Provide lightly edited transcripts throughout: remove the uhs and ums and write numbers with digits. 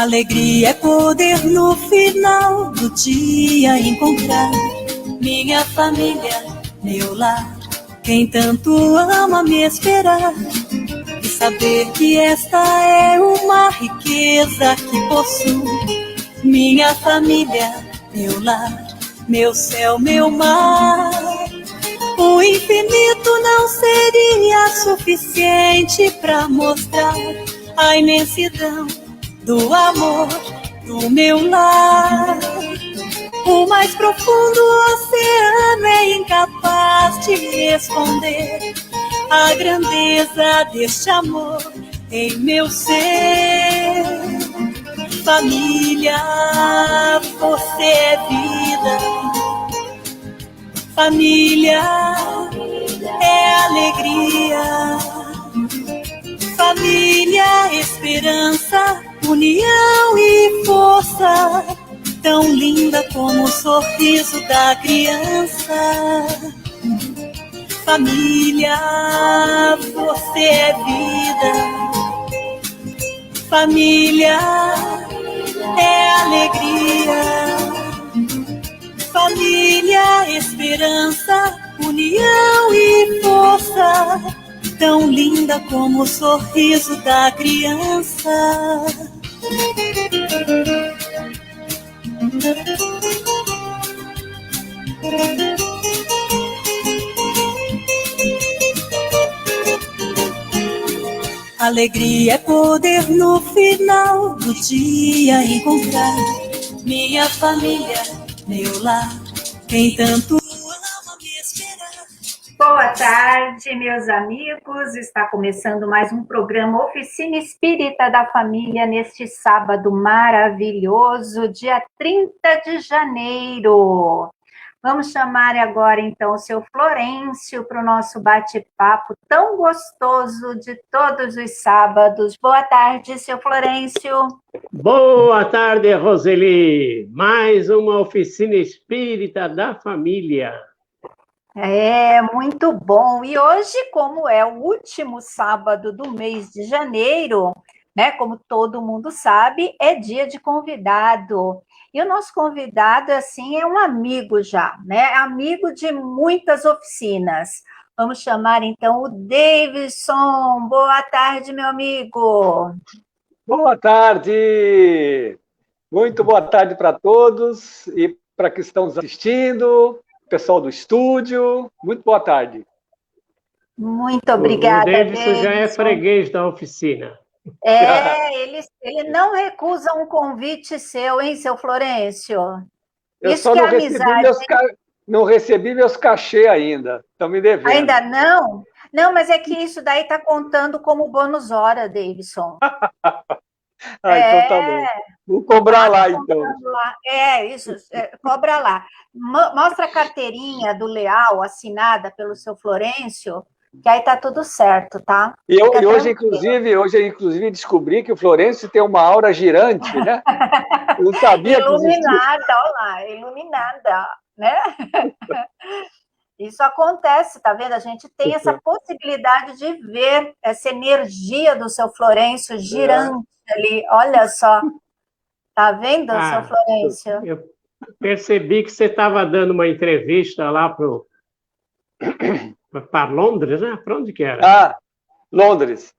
Alegria é poder no final do dia encontrar minha família, meu lar, quem tanto ama me esperar. E saber que esta é uma riqueza que possuo. Minha família, meu lar, meu céu, meu mar. O infinito não seria suficiente para mostrar a imensidão do amor do meu lar. O mais profundo oceano é incapaz de responder a grandeza deste amor em meu ser. Família, você é vida. Família é alegria. Família, esperança, união e força, tão linda como o sorriso da criança. Família, você é vida. Família é alegria. Família, esperança, união e força, tão linda como o sorriso da criança. Alegria é poder no final do dia encontrar minha família, meu lar, quem tanto ama me esperar. Boa tarde, meus amigos. Está começando mais um programa Oficina Espírita da Família neste sábado maravilhoso, dia 30 de janeiro. Vamos chamar agora, então, o seu Florencio para o nosso bate-papo tão gostoso de todos os sábados. Boa tarde, seu Florencio. Boa tarde, Roseli. Mais uma Oficina Espírita da Família. É, muito bom. E hoje, como é o último sábado do mês de janeiro, né, como todo mundo sabe, é dia de convidado. E o nosso convidado, assim, é um amigo já, né? Amigo de muitas oficinas. Vamos chamar, então, o Davidson. Boa tarde, meu amigo. Boa tarde! Muito boa tarde para todos e para que estão nos assistindo, pessoal do estúdio. Muito boa tarde. Muito obrigada, O Davidson já é freguês da oficina. Ele não recusa um convite seu, hein, seu Florencio? Eu Isso só que é não recebi amizade. não recebi meus cachê ainda. Estão me devendo. Ainda não? Não, mas é que isso daí está contando como bônus hora, Davidson. Então tá bom. Vou cobrar lá, então. Lá. Isso, cobra lá. Mostra a carteirinha do Leal, assinada pelo seu Florencio, que aí tá tudo certo, tá? E hoje, inclusive, descobri que o Florencio tem uma aura girante, né? Eu não sabia que existia. Iluminada, olha lá, iluminada, né? Isso acontece, tá vendo? A gente tem essa possibilidade de ver essa energia do seu Florencio girante ali, olha só. Tá vendo, seu Florencio? Eu percebi que você estava dando uma entrevista lá para Londres, né? Para onde que era? Londres.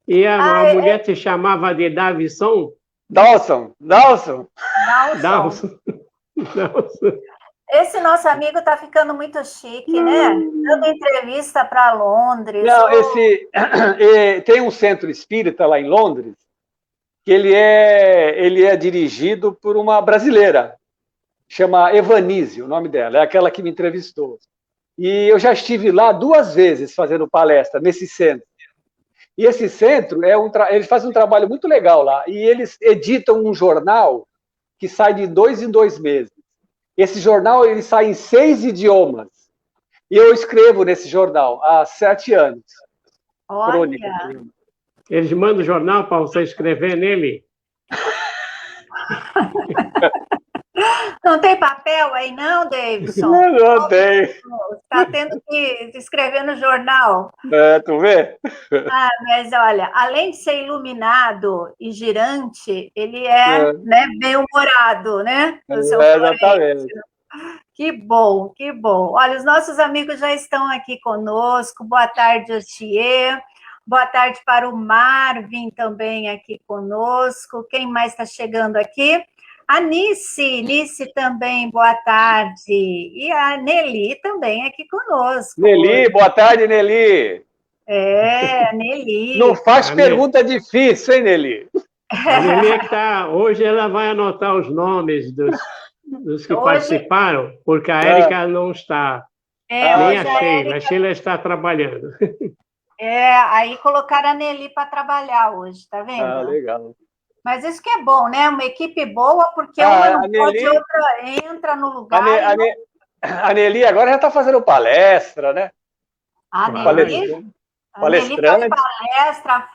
E a mulher te chamava de Davidson? Dawson. Esse nosso amigo está ficando muito chique, né? Dando entrevista para Londres. Não, tem um centro espírita lá em Londres que ele é dirigido por uma brasileira, chama Evanise, o nome dela, é aquela que me entrevistou. E eu já estive lá 2 vezes fazendo palestra nesse centro. E esse centro, eles fazem um trabalho muito legal lá, e eles editam um jornal que sai de 2 em 2 meses. Esse jornal ele sai em 6 idiomas. E eu escrevo nesse jornal há 7 anos. Olha. Crônica. Eles mandam o jornal para você escrever nele? Não tem papel aí não, Davidson? Não tem. Está tendo que escrever no jornal. Tu vê? Mas olha, além de ser iluminado e girante, ele é, né, bem-humorado, né? O seu Exatamente. Que bom, que bom. Olha, os nossos amigos já estão aqui conosco. Boa tarde, Otier. Boa tarde para o Marvin também aqui conosco. Quem mais está chegando aqui? A Nice também, boa tarde. E a Nelly também aqui conosco. Nelly, boa tarde, Nelly. Nelly. Não faz pergunta difícil, hein, Nelly? A Nelly é que tá, hoje ela vai anotar os nomes dos que participaram, porque a Érica não está. Nem a Sheila. A Sheila está trabalhando. Aí colocaram a Nelly para trabalhar hoje, tá vendo? Legal. Mas isso que é bom, né? Uma equipe boa, porque uma não pode, outra entra no lugar. A Nelly agora já está fazendo palestra, né? A Nelly faz palestra,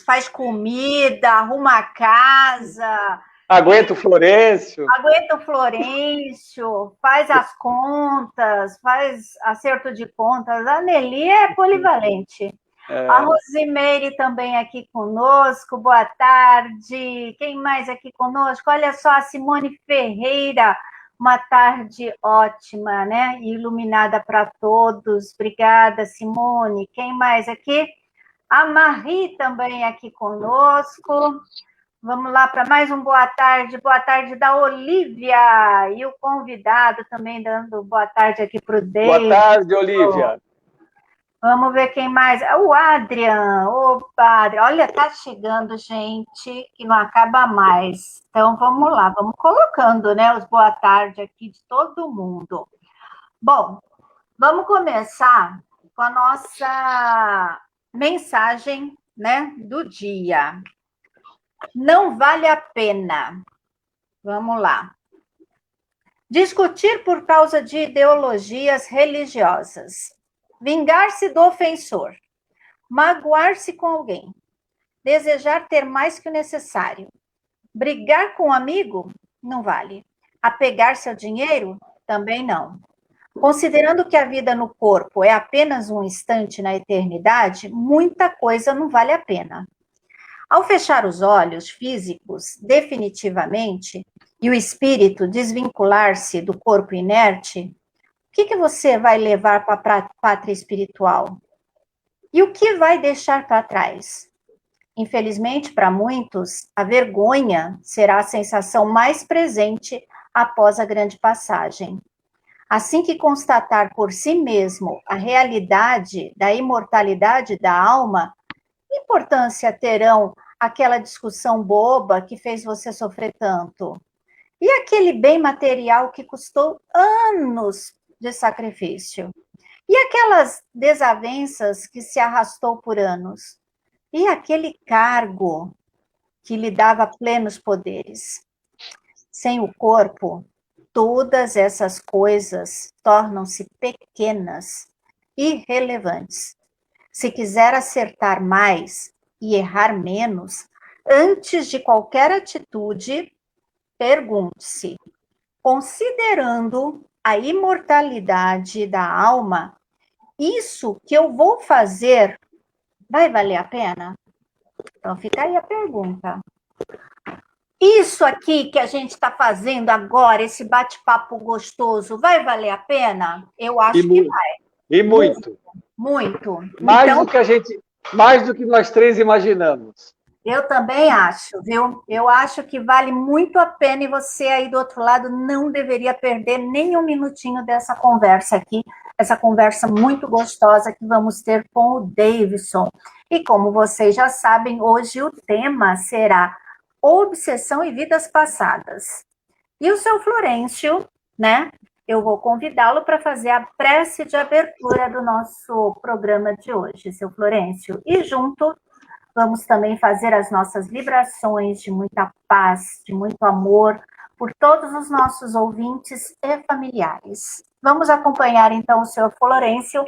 faz comida, arruma a casa. Aguenta o Florencio. Faz as contas, faz acerto de contas. A Nelly é polivalente. A Rosimeire também aqui conosco, boa tarde. Quem mais aqui conosco? Olha só, a Simone Ferreira, uma tarde ótima, né? Iluminada para todos. Obrigada, Simone. Quem mais aqui? A Marie também aqui conosco. Vamos lá para mais um boa tarde da Olivia, e o convidado também dando boa tarde aqui para o David. Boa tarde, Olivia. Vamos ver quem mais. O Adrian. Opa, Adrian. Olha, tá chegando gente que não acaba mais. Então, vamos lá, vamos colocando, né, os boa tarde aqui de todo mundo. Bom, vamos começar com a nossa mensagem, né, do dia. Não vale a pena. Vamos lá. Discutir por causa de ideologias religiosas. Vingar-se do ofensor, magoar-se com alguém, desejar ter mais que o necessário, brigar com um amigo, não vale. Apegar-se ao dinheiro, também não. Considerando que a vida no corpo é apenas um instante na eternidade, muita coisa não vale a pena. Ao fechar os olhos físicos definitivamente e o espírito desvincular-se do corpo inerte, o que você vai levar para a pátria espiritual? E o que vai deixar para trás? Infelizmente, para muitos, a vergonha será a sensação mais presente após a grande passagem. Assim que constatar por si mesmo a realidade da imortalidade da alma, que importância terão aquela discussão boba que fez você sofrer tanto? E aquele bem material que custou anos de sacrifício? E aquelas desavenças que se arrastou por anos? E aquele cargo que lhe dava plenos poderes? Sem o corpo, todas essas coisas tornam-se pequenas, irrelevantes. Se quiser acertar mais e errar menos, antes de qualquer atitude, pergunte-se, considerando a imortalidade da alma, isso que eu vou fazer vai valer a pena? Então fica aí a pergunta. Isso aqui que a gente está fazendo agora, esse bate-papo gostoso, vai valer a pena? Eu acho que vai. E muito. Muito. Mais do que nós três imaginamos. Eu também acho, viu? Eu acho que vale muito a pena e você aí do outro lado não deveria perder nem um minutinho dessa conversa aqui, essa conversa muito gostosa que vamos ter com o Davidson. E como vocês já sabem, hoje o tema será obsessão e vidas passadas. E o seu Florencio, né? Eu vou convidá-lo para fazer a prece de abertura do nosso programa de hoje, seu Florencio. E junto vamos também fazer as nossas vibrações de muita paz, de muito amor, por todos os nossos ouvintes e familiares. Vamos acompanhar, então, o senhor Florencio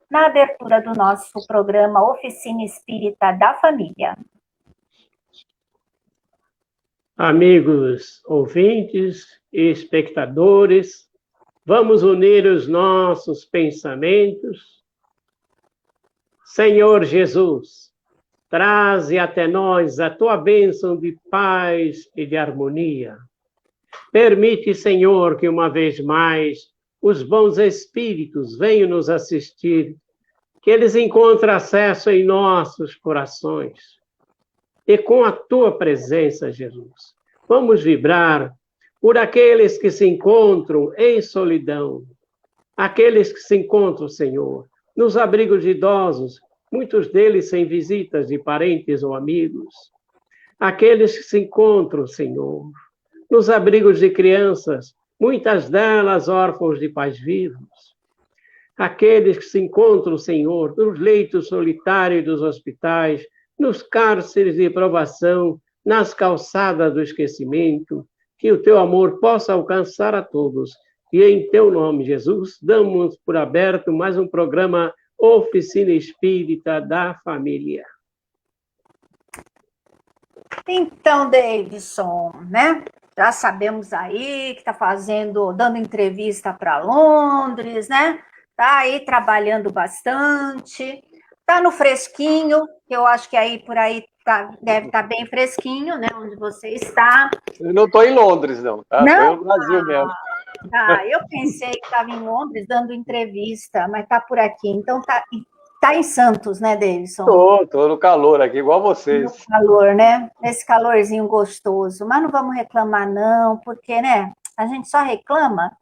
na abertura do nosso programa Oficina Espírita da Família. Amigos ouvintes e espectadores, vamos unir os nossos pensamentos. Senhor Jesus, traze até nós a tua bênção de paz e de harmonia. Permite, Senhor, que uma vez mais os bons espíritos venham nos assistir, que eles encontrem acesso em nossos corações. E com a tua presença, Jesus, vamos vibrar por aqueles que se encontram em solidão, aqueles que se encontram, Senhor, nos abrigos de idosos, muitos deles sem visitas de parentes ou amigos, aqueles que se encontram, Senhor, nos abrigos de crianças, muitas delas órfãos de pais vivos, aqueles que se encontram, Senhor, nos leitos solitários dos hospitais, nos cárceres de provação, nas calçadas do esquecimento, que o teu amor possa alcançar a todos. E em teu nome, Jesus, damos por aberto mais um programa Oficina Espírita da Família. Então, Davidson, né? Já sabemos aí que está dando entrevista para Londres, né? Está aí trabalhando bastante, está no fresquinho, que eu acho que aí por aí deve estar bem fresquinho, né? Onde você está. Eu não estou em Londres, não, tá? Não? Estou no Brasil mesmo. Eu pensei que estava em Londres dando entrevista, mas está por aqui. Então tá em Santos, né, Davidson? Estou no calor aqui, igual vocês. No calor, né? Nesse calorzinho gostoso. Mas não vamos reclamar, não, porque, né? A gente só reclama.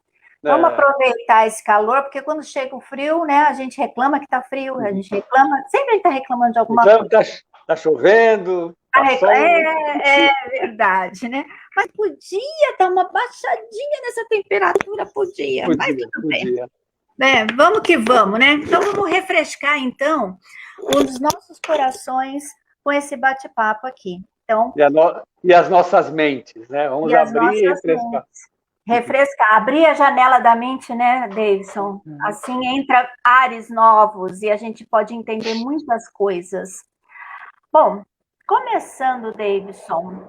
Vamos aproveitar esse calor, porque quando chega o frio, né? A gente reclama que tá frio, a gente reclama, sempre a gente tá reclamando de alguma coisa. Tá chovendo. É verdade, né? Mas podia dar uma baixadinha nessa temperatura, podia, mas tudo bem. Né? Vamos que vamos, né? Então vamos refrescar, então, os nossos corações com esse bate-papo aqui. Então, e as nossas mentes, né? Vamos abrir e refrescar. Refrescar, abrir a janela da mente, né, Davidson? Assim entra ares novos e a gente pode entender muitas coisas. Bom, começando, Davidson,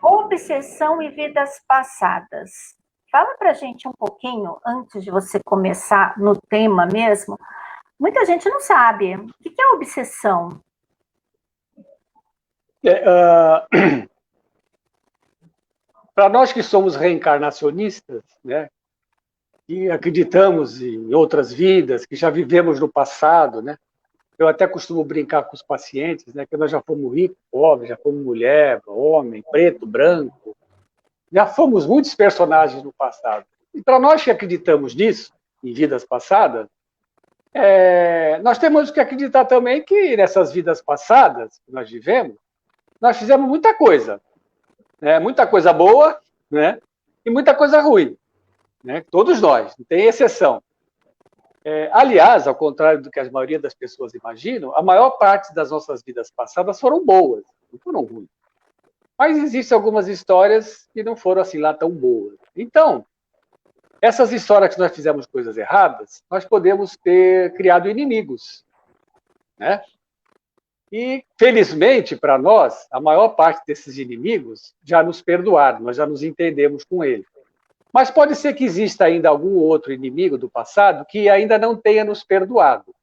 obsessão e vidas passadas. Fala pra gente um pouquinho, antes de você começar no tema mesmo. Muita gente não sabe. O que é obsessão? Para nós que somos reencarnacionistas, né, que acreditamos em outras vidas, que já vivemos no passado, né, eu até costumo brincar com os pacientes, né, que nós já fomos ricos, pobres, já fomos mulher, homem, preto, branco, já fomos muitos personagens no passado. E para nós que acreditamos nisso, em vidas passadas, nós temos que acreditar também que nessas vidas passadas que nós vivemos, nós fizemos muita coisa. Muita coisa boa, né? E muita coisa ruim, né? Todos nós, não tem exceção. Aliás, ao contrário do que a maioria das pessoas imaginam, a maior parte das nossas vidas passadas foram boas, não foram ruins. Mas existem algumas histórias que não foram assim lá tão boas. Então, essas histórias que nós fizemos coisas erradas, nós podemos ter criado inimigos, né? E, felizmente, para nós, a maior parte desses inimigos já nos perdoaram, nós já nos entendemos com ele. Mas pode ser que exista ainda algum outro inimigo do passado que ainda não tenha nos perdoado.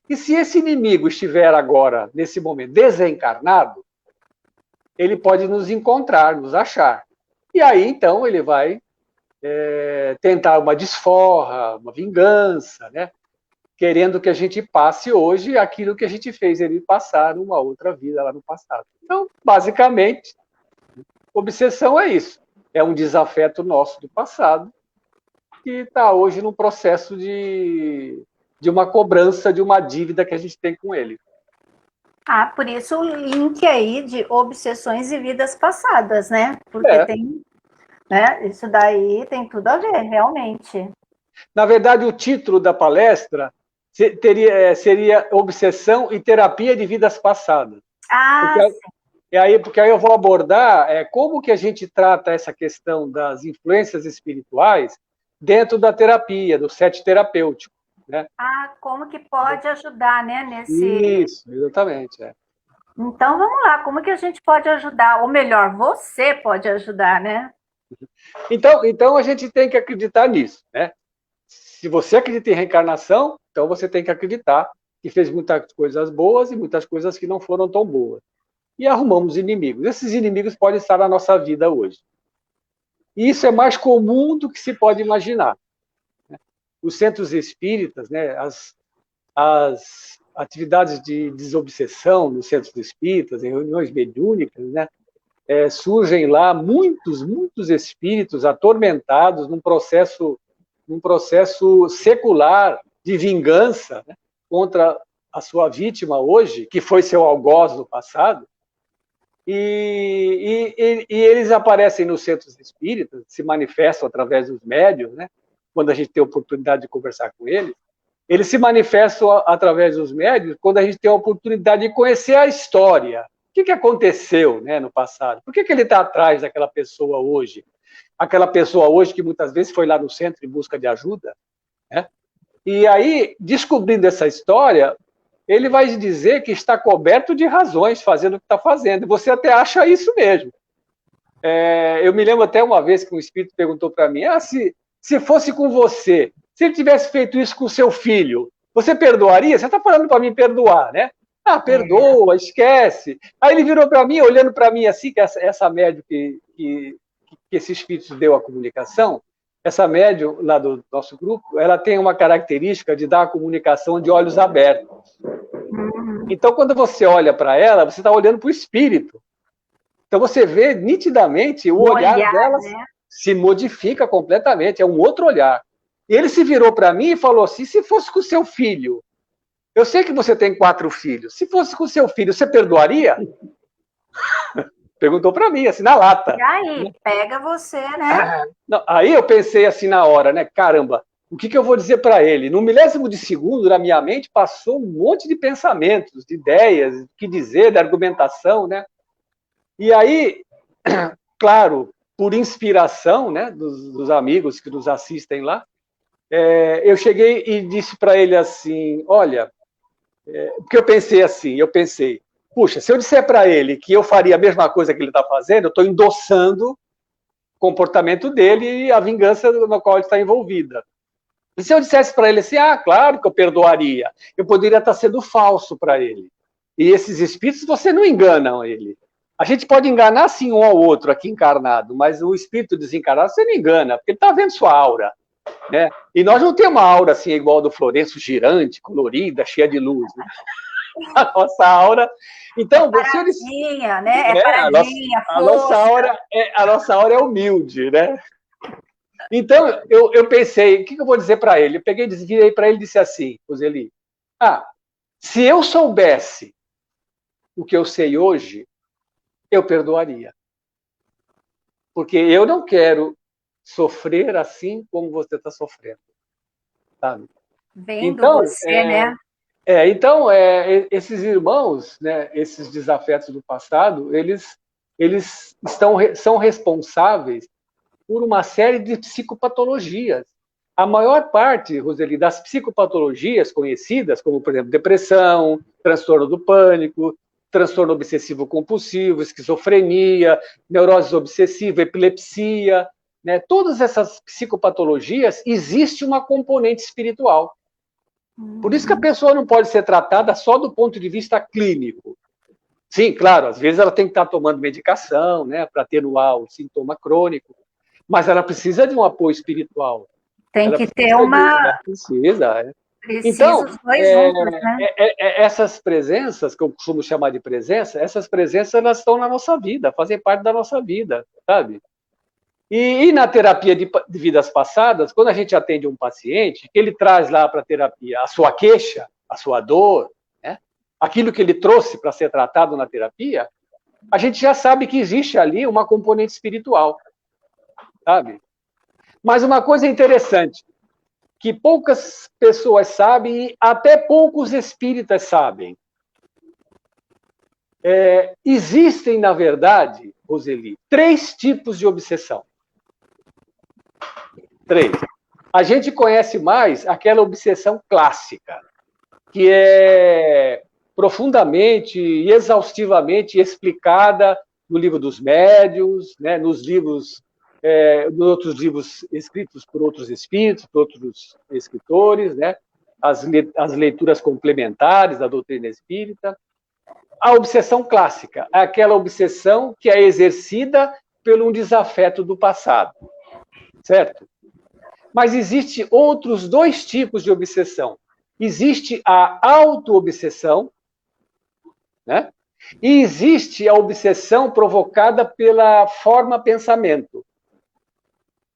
E se esse inimigo estiver agora, nesse momento, desencarnado, ele pode nos encontrar, nos achar. E aí, então, ele vai tentar uma desforra, uma vingança, né? Querendo que a gente passe hoje aquilo que a gente fez ele passar numa outra vida lá no passado. Então, basicamente, obsessão é isso. É um desafeto nosso do passado que está hoje num processo de uma cobrança de uma dívida que a gente tem com ele. Por isso o link aí de obsessões e vidas passadas, né? Porque tem, né? Isso daí tem tudo a ver, realmente. Na verdade, o título da palestra seria Obsessão e Terapia de Vidas Passadas. Porque aí eu vou abordar como que a gente trata essa questão das influências espirituais dentro da terapia, do set terapêutico. Né? Como que pode ajudar, né? Isso, exatamente. Então, vamos lá, como que a gente pode ajudar? Ou melhor, você pode ajudar, né? Então a gente tem que acreditar nisso, né? Se você acredita em reencarnação, então você tem que acreditar que fez muitas coisas boas e muitas coisas que não foram tão boas. E arrumamos inimigos. Esses inimigos podem estar na nossa vida hoje. E isso é mais comum do que se pode imaginar. Os centros espíritas, né, as atividades de desobsessão nos centros espíritas, em reuniões mediúnicas, né, surgem lá muitos espíritos atormentados num processo secular de vingança, né, contra a sua vítima hoje, que foi seu algoz no passado, e eles aparecem nos centros espíritas, se manifestam através dos médiuns, né, quando a gente tem a oportunidade de conversar com eles se manifestam através dos médiuns quando a gente tem a oportunidade de conhecer a história. O que aconteceu, né, no passado? Por que ele está atrás daquela pessoa hoje? Aquela pessoa hoje que muitas vezes foi lá no centro em busca de ajuda, né? E aí, descobrindo essa história, ele vai dizer que está coberto de razões fazendo o que está fazendo. E você até acha isso mesmo. Eu me lembro até uma vez que um espírito perguntou para mim, se fosse com você, se ele tivesse feito isso com seu filho, você perdoaria? Você está falando para mim perdoar, né? Perdoa, esquece. Aí ele virou para mim, olhando para mim assim, que essa médium que esse espírito deu a comunicação, essa médium lá do nosso grupo, ela tem uma característica de dar a comunicação de olhos abertos. Então, quando você olha para ela, você está olhando para o espírito. Então, você vê nitidamente o olhar dela, né, se modifica completamente, é um outro olhar. E ele se virou para mim e falou assim, se fosse com seu filho, eu sei que você tem 4 filhos, se fosse com seu filho, você perdoaria? Perguntou para mim, assim, na lata. E aí, pega você, né? Não, aí eu pensei assim na hora, né? Caramba, o que eu vou dizer para ele? No milésimo de segundo, na minha mente, passou um monte de pensamentos, de ideias, o que dizer, de argumentação, né? E aí, claro, por inspiração, né, dos amigos que nos assistem lá, eu cheguei e disse para ele assim, olha, porque eu pensei, puxa, se eu disser para ele que eu faria a mesma coisa que ele está fazendo, eu estou endossando o comportamento dele e a vingança na qual ele está envolvida. E se eu dissesse para ele assim, claro que eu perdoaria, eu poderia estar sendo falso para ele. E esses espíritos, você não enganam ele. A gente pode enganar, sim, um ao outro aqui encarnado, mas o espírito desencarnado você não engana, porque ele está vendo sua aura. Né? E nós não temos uma aura assim igual a do Florencio, girante, colorida, cheia de luz. Né? A nossa aura... Então, paradinha, né? Paradinha, a nossa aura é humilde, né? Então, eu pensei, o que eu vou dizer para ele? Eu peguei, virei para ele e disse assim, Roseli, se eu soubesse o que eu sei hoje, eu perdoaria. Porque eu não quero sofrer assim como você está sofrendo. Sabe? Vendo então, você, né? Então, esses irmãos, né, esses desafetos do passado, eles são responsáveis por uma série de psicopatologias. A maior parte, Roseli, das psicopatologias conhecidas, como, por exemplo, depressão, transtorno do pânico, transtorno obsessivo-compulsivo, esquizofrenia, neurose obsessiva, epilepsia, né? Todas essas psicopatologias, existe uma componente espiritual. Por isso que a pessoa não pode ser tratada só do ponto de vista clínico. Sim, claro, às vezes ela tem que estar tomando medicação, né, para atenuar o sintoma crônico, mas ela precisa de um apoio espiritual. Tem que ter uma... Precisa. Então, os dois juntos, né? Essas presenças, que eu costumo chamar de presença, essas presenças elas estão na nossa vida, fazem parte da nossa vida, sabe? E na terapia de vidas passadas, quando a gente atende um paciente, ele traz lá para a terapia a sua queixa, a sua dor, né? Aquilo que ele trouxe para ser tratado na terapia, a gente já sabe que existe ali uma componente espiritual, sabe? Mas uma coisa interessante, que poucas pessoas sabem e até poucos espíritas sabem. Existem, na verdade, Roseli, 3 tipos de obsessão. 3. A gente conhece mais aquela obsessão clássica, que é profundamente e exaustivamente explicada no Livro dos Médiuns, né, nos outros livros escritos por outros espíritos, por outros escritores, né, as leituras complementares da doutrina espírita. A obsessão clássica, aquela obsessão que é exercida pelo um desafeto do passado, certo? Mas existe outros dois tipos de obsessão. Existe a auto-obsessão, né? E existe a obsessão provocada pela forma-pensamento.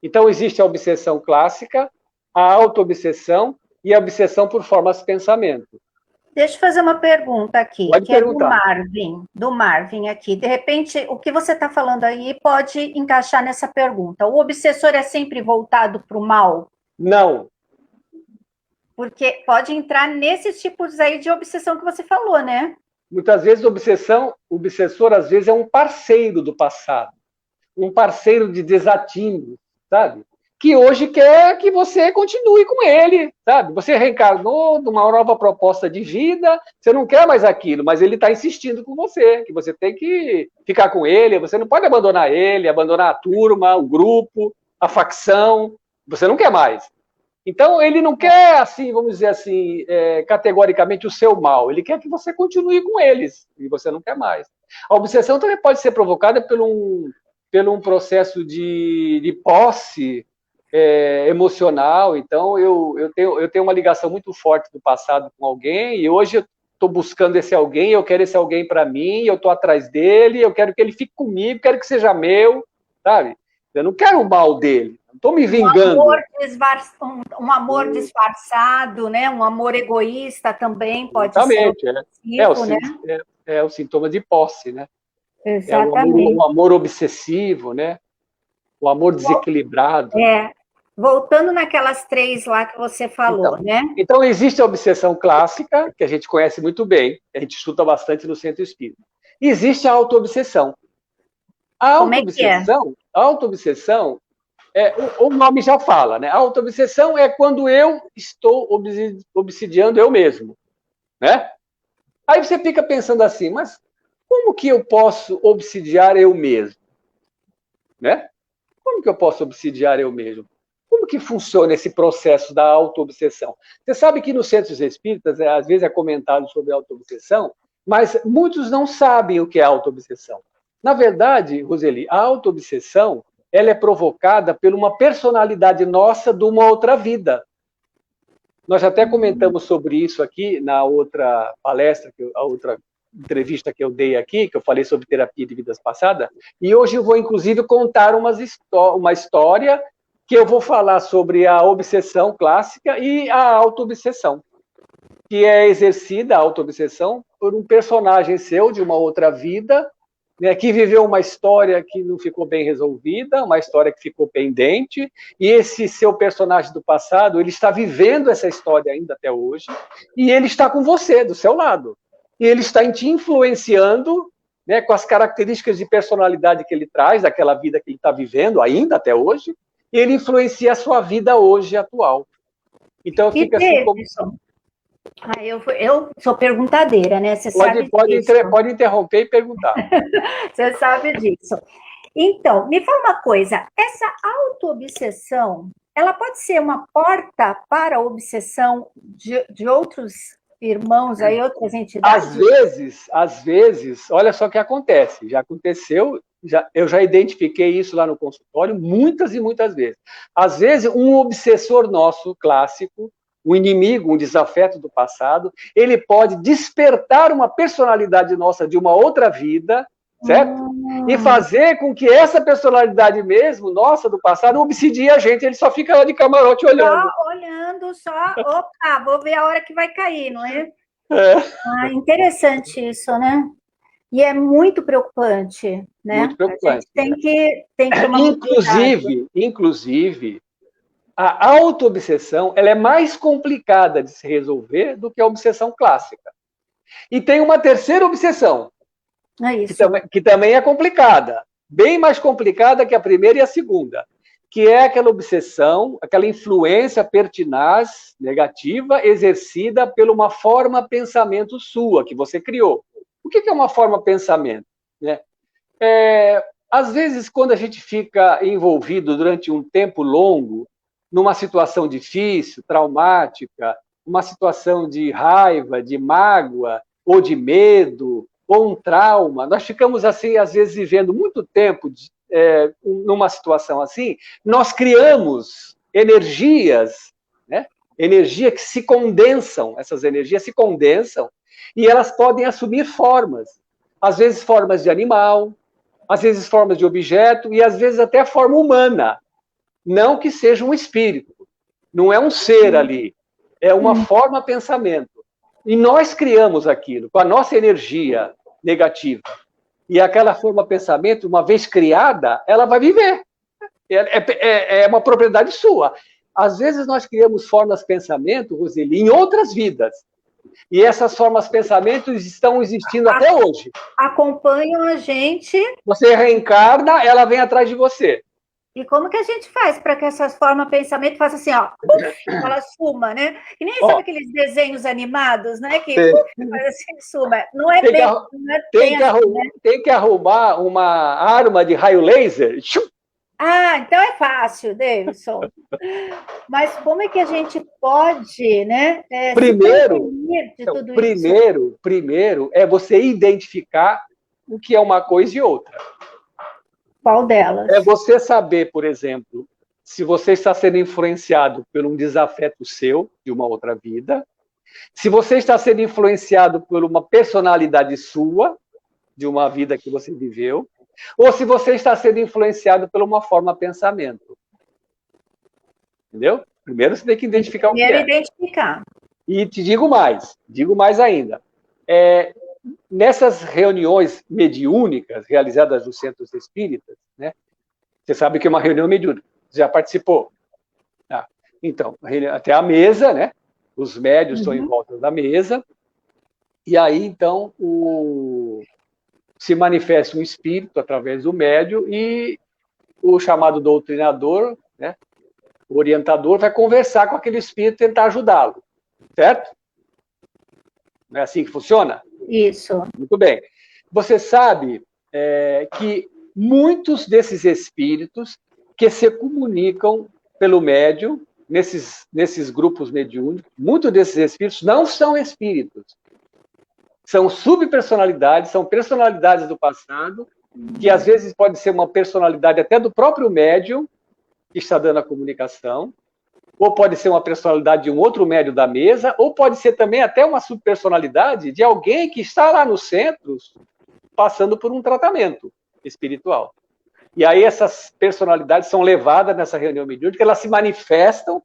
Então, existe a obsessão clássica, a auto-obsessão e a obsessão por formas-pensamento. Deixa eu fazer uma pergunta aqui, Pode que perguntar. é do Marvin aqui. De repente, o que você está falando aí pode encaixar nessa pergunta. O obsessor é sempre voltado para o mal? Não. Porque pode entrar nesses tipos aí de obsessão que você falou, né? Muitas vezes, o obsessor, às vezes, é um parceiro do passado. Um parceiro de desatino, sabe? Que hoje quer que você continue com ele, sabe? Você reencarnou numa nova proposta de vida, você não quer mais aquilo, mas ele está insistindo com você, que você tem que ficar com ele, você não pode abandonar ele, abandonar a turma, o grupo, a facção, você não quer mais. Então, ele não quer, assim, vamos dizer assim, categoricamente o seu mal, ele quer que você continue com eles, e você não quer mais. A obsessão também pode ser provocada por um processo de posse emocional. Então, eu tenho uma ligação muito forte do passado com alguém, e hoje eu estou buscando esse alguém, eu quero esse alguém para mim, eu estou atrás dele, eu quero que ele fique comigo, quero que seja meu, sabe? Eu não quero o mal dele, não estou me vingando. Um amor disfarçado, né? Um amor egoísta também pode Exatamente, ser. É o sintoma de posse, né? Exatamente. É o amor obsessivo, né? O amor desequilibrado. Voltando naquelas 3 lá que você falou, né? Então, existe a obsessão clássica, que a gente conhece muito bem, a gente estuda bastante no Centro Espírita. E existe a auto-obsessão. A auto-obsessão, o nome já fala, né? A auto-obsessão é quando eu estou obsidiando eu mesmo, né? Aí você fica pensando assim, mas como que eu posso obsidiar eu mesmo? Né? Como que eu posso obsidiar eu mesmo? Como que funciona esse processo da auto-obsessão? Você sabe que nos centros espíritas, às vezes é comentado sobre a auto-obsessão, mas muitos não sabem o que é auto-obsessão. Na verdade, Roseli, a auto-obsessão, ela é provocada por uma personalidade nossa de uma outra vida. Nós até comentamos sobre isso aqui na outra palestra, a outra entrevista que eu dei aqui, que eu falei sobre terapia de vidas passadas, e hoje eu vou, inclusive, contar uma história que eu vou falar sobre a obsessão clássica e a auto-obsessão, que é exercida, a auto-obsessão, por um personagem seu de uma outra vida, né, que viveu uma história que não ficou bem resolvida, uma história que ficou pendente, e esse seu personagem do passado, ele está vivendo essa história ainda até hoje, e ele está com você, do seu lado. E ele está te influenciando, né, com as características de personalidade que ele traz, daquela vida que ele está vivendo ainda até hoje, e ele influencia a sua vida hoje, atual. Então, fica assim como... Eu sou perguntadeira, né? Você pode interromper e perguntar. Você sabe disso. Então, me fala uma coisa, essa auto-obsessão, ela pode ser uma porta para a obsessão de outros irmãos, aí, outras entidades? Às vezes, olha só o que acontece, já aconteceu, eu já identifiquei isso lá no consultório muitas e muitas vezes. Às vezes, um obsessor nosso, clássico, um inimigo, um desafeto do passado, ele pode despertar uma personalidade nossa de uma outra vida, certo? E fazer com que essa personalidade mesmo, nossa, do passado, obsidie a gente, ele só fica lá de camarote olhando. Opa, vou ver a hora que vai cair, não é? Interessante isso, né? E é muito preocupante, né? Muito preocupante. A gente tem que tomar Inclusive, a auto-obsessão, ela é mais complicada de se resolver do que a obsessão clássica. E tem uma terceira obsessão, que também é complicada, bem mais complicada que a primeira e a segunda, que é aquela obsessão, aquela influência pertinaz, negativa, exercida por uma forma pensamento sua, que você criou. O que é uma forma pensamento? Né? Às vezes, quando a gente fica envolvido durante um tempo longo, numa situação difícil, traumática, uma situação de raiva, de mágoa, ou de medo, ou um trauma, nós ficamos assim, às vezes, vivendo muito tempo numa situação assim, nós criamos energias, né? Energia que se condensam, essas energias se condensam, e elas podem assumir formas, às vezes formas de animal, às vezes formas de objeto, e às vezes até forma humana, não que seja um espírito, não é um ser ali, é uma forma pensamento. E nós criamos aquilo com a nossa energia negativa. E aquela forma pensamento, uma vez criada, ela vai viver. É uma propriedade sua. Às vezes nós criamos formas pensamento, Roseli, em outras vidas. E essas formas pensamento estão existindo até hoje. Acompanham a gente. Você reencarna, ela vem atrás de você. E como que a gente faz para que essas formas pensamento façam assim, ó, ela suma, né? E nem sabe aqueles desenhos animados, né? Que faz assim, suma. Não é bem. Tem que arrumar uma arma de raio laser. Ah, então é fácil, Davidson. Mas como é que a gente pode, né? Primeiro é você identificar o que é uma coisa e outra. Qual delas? É você saber, por exemplo, se você está sendo influenciado por um desafeto seu, de uma outra vida, se você está sendo influenciado por uma personalidade sua, de uma vida que você viveu, ou se você está sendo influenciado por uma forma de pensamento. Entendeu? Primeiro você tem que identificar o que é. Primeiro identificar. E te digo mais ainda. Nessas reuniões mediúnicas realizadas nos centros espíritas, né? Você sabe que é uma reunião mediúnica, você já participou. Então, até a mesa, né? Os médios estão em volta da mesa, e aí, então, se manifesta um espírito através do médio e o chamado doutrinador, né? O orientador vai conversar com aquele espírito e tentar ajudá-lo, certo? Não é assim que funciona? Isso. Muito bem. Você sabe que muitos desses espíritos que se comunicam pelo médium, nesses grupos mediúnicos, muitos desses espíritos não são espíritos. São subpersonalidades, são personalidades do passado, que às vezes pode ser uma personalidade até do próprio médium que está dando a comunicação, ou pode ser uma personalidade de um outro médium da mesa, ou pode ser também até uma subpersonalidade de alguém que está lá nos centros passando por um tratamento espiritual. E aí essas personalidades são levadas nessa reunião mediúnica, elas se manifestam,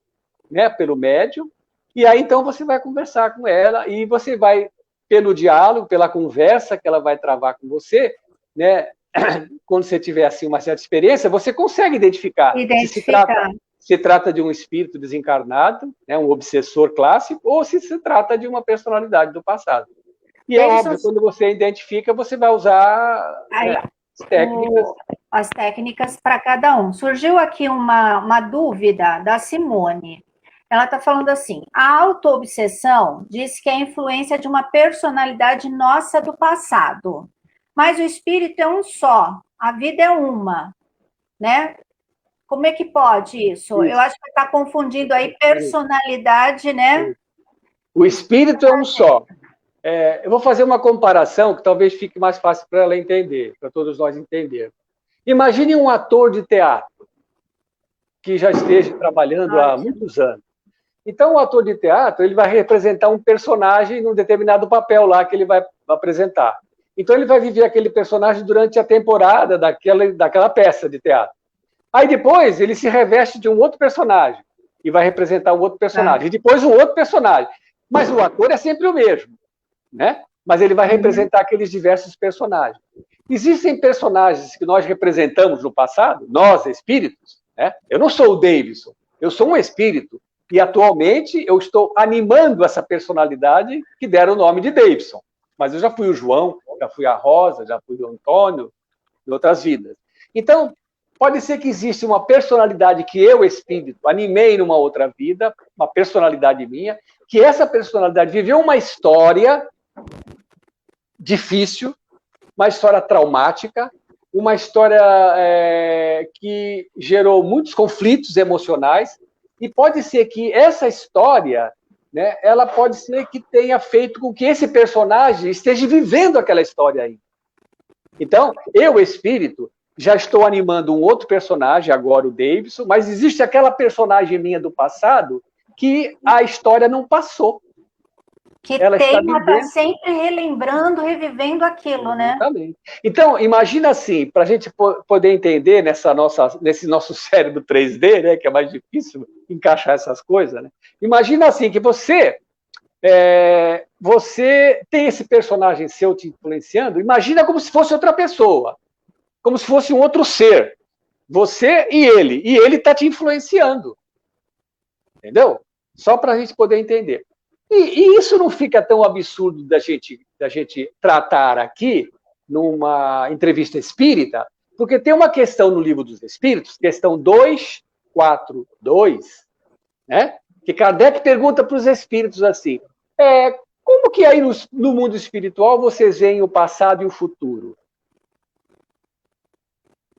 né, pelo médium, e aí então você vai conversar com ela e você vai, pelo diálogo, pela conversa que ela vai travar com você, né, quando você tiver assim uma certa experiência, você consegue identificar. Se trata de um espírito desencarnado, né, um obsessor clássico, ou se trata de uma personalidade do passado. E é óbvio, quando você identifica, você vai usar as técnicas para cada um. Surgiu aqui uma dúvida da Simone. Ela está falando assim, a autoobsessão diz que é a influência de uma personalidade nossa do passado, mas o espírito é um só, a vida é uma, né? Como é que pode isso? Eu acho que está confundindo aí personalidade, né? O espírito é um só. Eu vou fazer uma comparação que talvez fique mais fácil para ela entender, para todos nós entendermos. Imagine um ator de teatro que já esteja trabalhando há muitos anos. Então, o ator de teatro ele vai representar um personagem num determinado papel lá que ele vai apresentar. Então, ele vai viver aquele personagem durante a temporada daquela peça de teatro. Aí depois ele se reveste de um outro personagem e vai representar um outro personagem. E depois um outro personagem. Mas o ator é sempre o mesmo, né? Mas ele vai representar aqueles diversos personagens. Existem personagens que nós representamos no passado, nós, espíritos, né? Eu não sou o Davidson, eu sou um espírito. E atualmente eu estou animando essa personalidade que deram o nome de Davidson. Mas eu já fui o João, já fui a Rosa, já fui o Antônio, em outras vidas. Então, Pode ser que exista uma personalidade que eu, espírito, animei numa outra vida, uma personalidade minha, que essa personalidade viveu uma história difícil, uma história traumática, uma história que gerou muitos conflitos emocionais, e pode ser que essa história, né, ela pode ser que tenha feito com que esse personagem esteja vivendo aquela história aí. Então, eu, espírito, já estou animando um outro personagem, agora o Davidson, mas existe aquela personagem minha do passado que a história não passou. Que está sempre relembrando, revivendo aquilo, né? Exatamente. Então, imagina assim, para a gente poder entender nesse nosso cérebro 3D, né, que é mais difícil encaixar essas coisas, né? Imagina assim, que você tem esse personagem seu te influenciando, imagina como se fosse outra pessoa, como se fosse um outro ser, você e ele está te influenciando, entendeu? Só para a gente poder entender. E isso não fica tão absurdo da gente tratar aqui, numa entrevista espírita, porque tem uma questão no Livro dos Espíritos, questão 242, né? Que Kardec pergunta para os espíritos assim, como que aí no mundo espiritual vocês veem o passado e o futuro?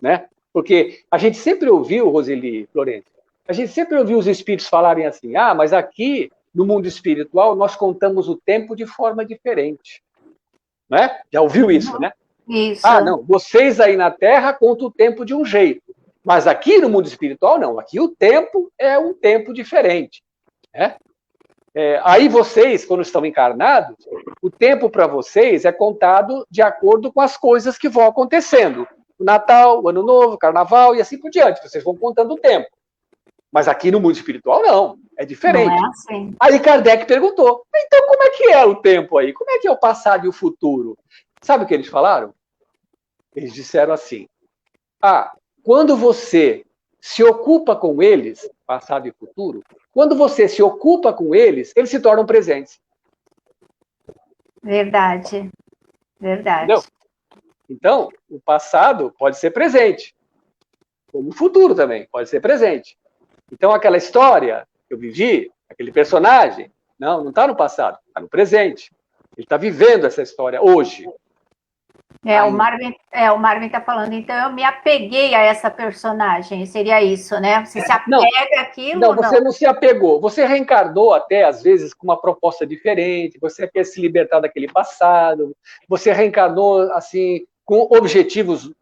Né? Porque a gente sempre ouviu, Roseli Florencio, a gente sempre ouviu os espíritos falarem assim, mas aqui no mundo espiritual nós contamos o tempo de forma diferente. Né? Já ouviu isso, né? Isso. Não, vocês aí na Terra contam o tempo de um jeito, mas aqui no mundo espiritual não, aqui o tempo é um tempo diferente. Né? Aí vocês, quando estão encarnados, o tempo para vocês é contado de acordo com as coisas que vão acontecendo. O Natal, o Ano Novo, o Carnaval e assim por diante. Vocês vão contando o tempo. Mas aqui no mundo espiritual, não. É diferente. Não é assim. Aí Kardec perguntou, então como é que é o tempo aí? Como é que é o passado e o futuro? Sabe o que eles falaram? Eles disseram assim, quando você se ocupa com eles, passado e futuro, quando você se ocupa com eles se tornam presentes. Verdade. Verdade. Entendeu? Então, o passado pode ser presente, como o futuro também pode ser presente. Então, aquela história que eu vivi, aquele personagem, não está no passado, está no presente. Ele está vivendo essa história hoje. O Marvin está falando, então eu me apeguei a essa personagem, seria isso, né? Você se apega àquilo? Não, você não se apegou. Você reencarnou até, às vezes, com uma proposta diferente, você quer se libertar daquele passado, você reencarnou, assim, com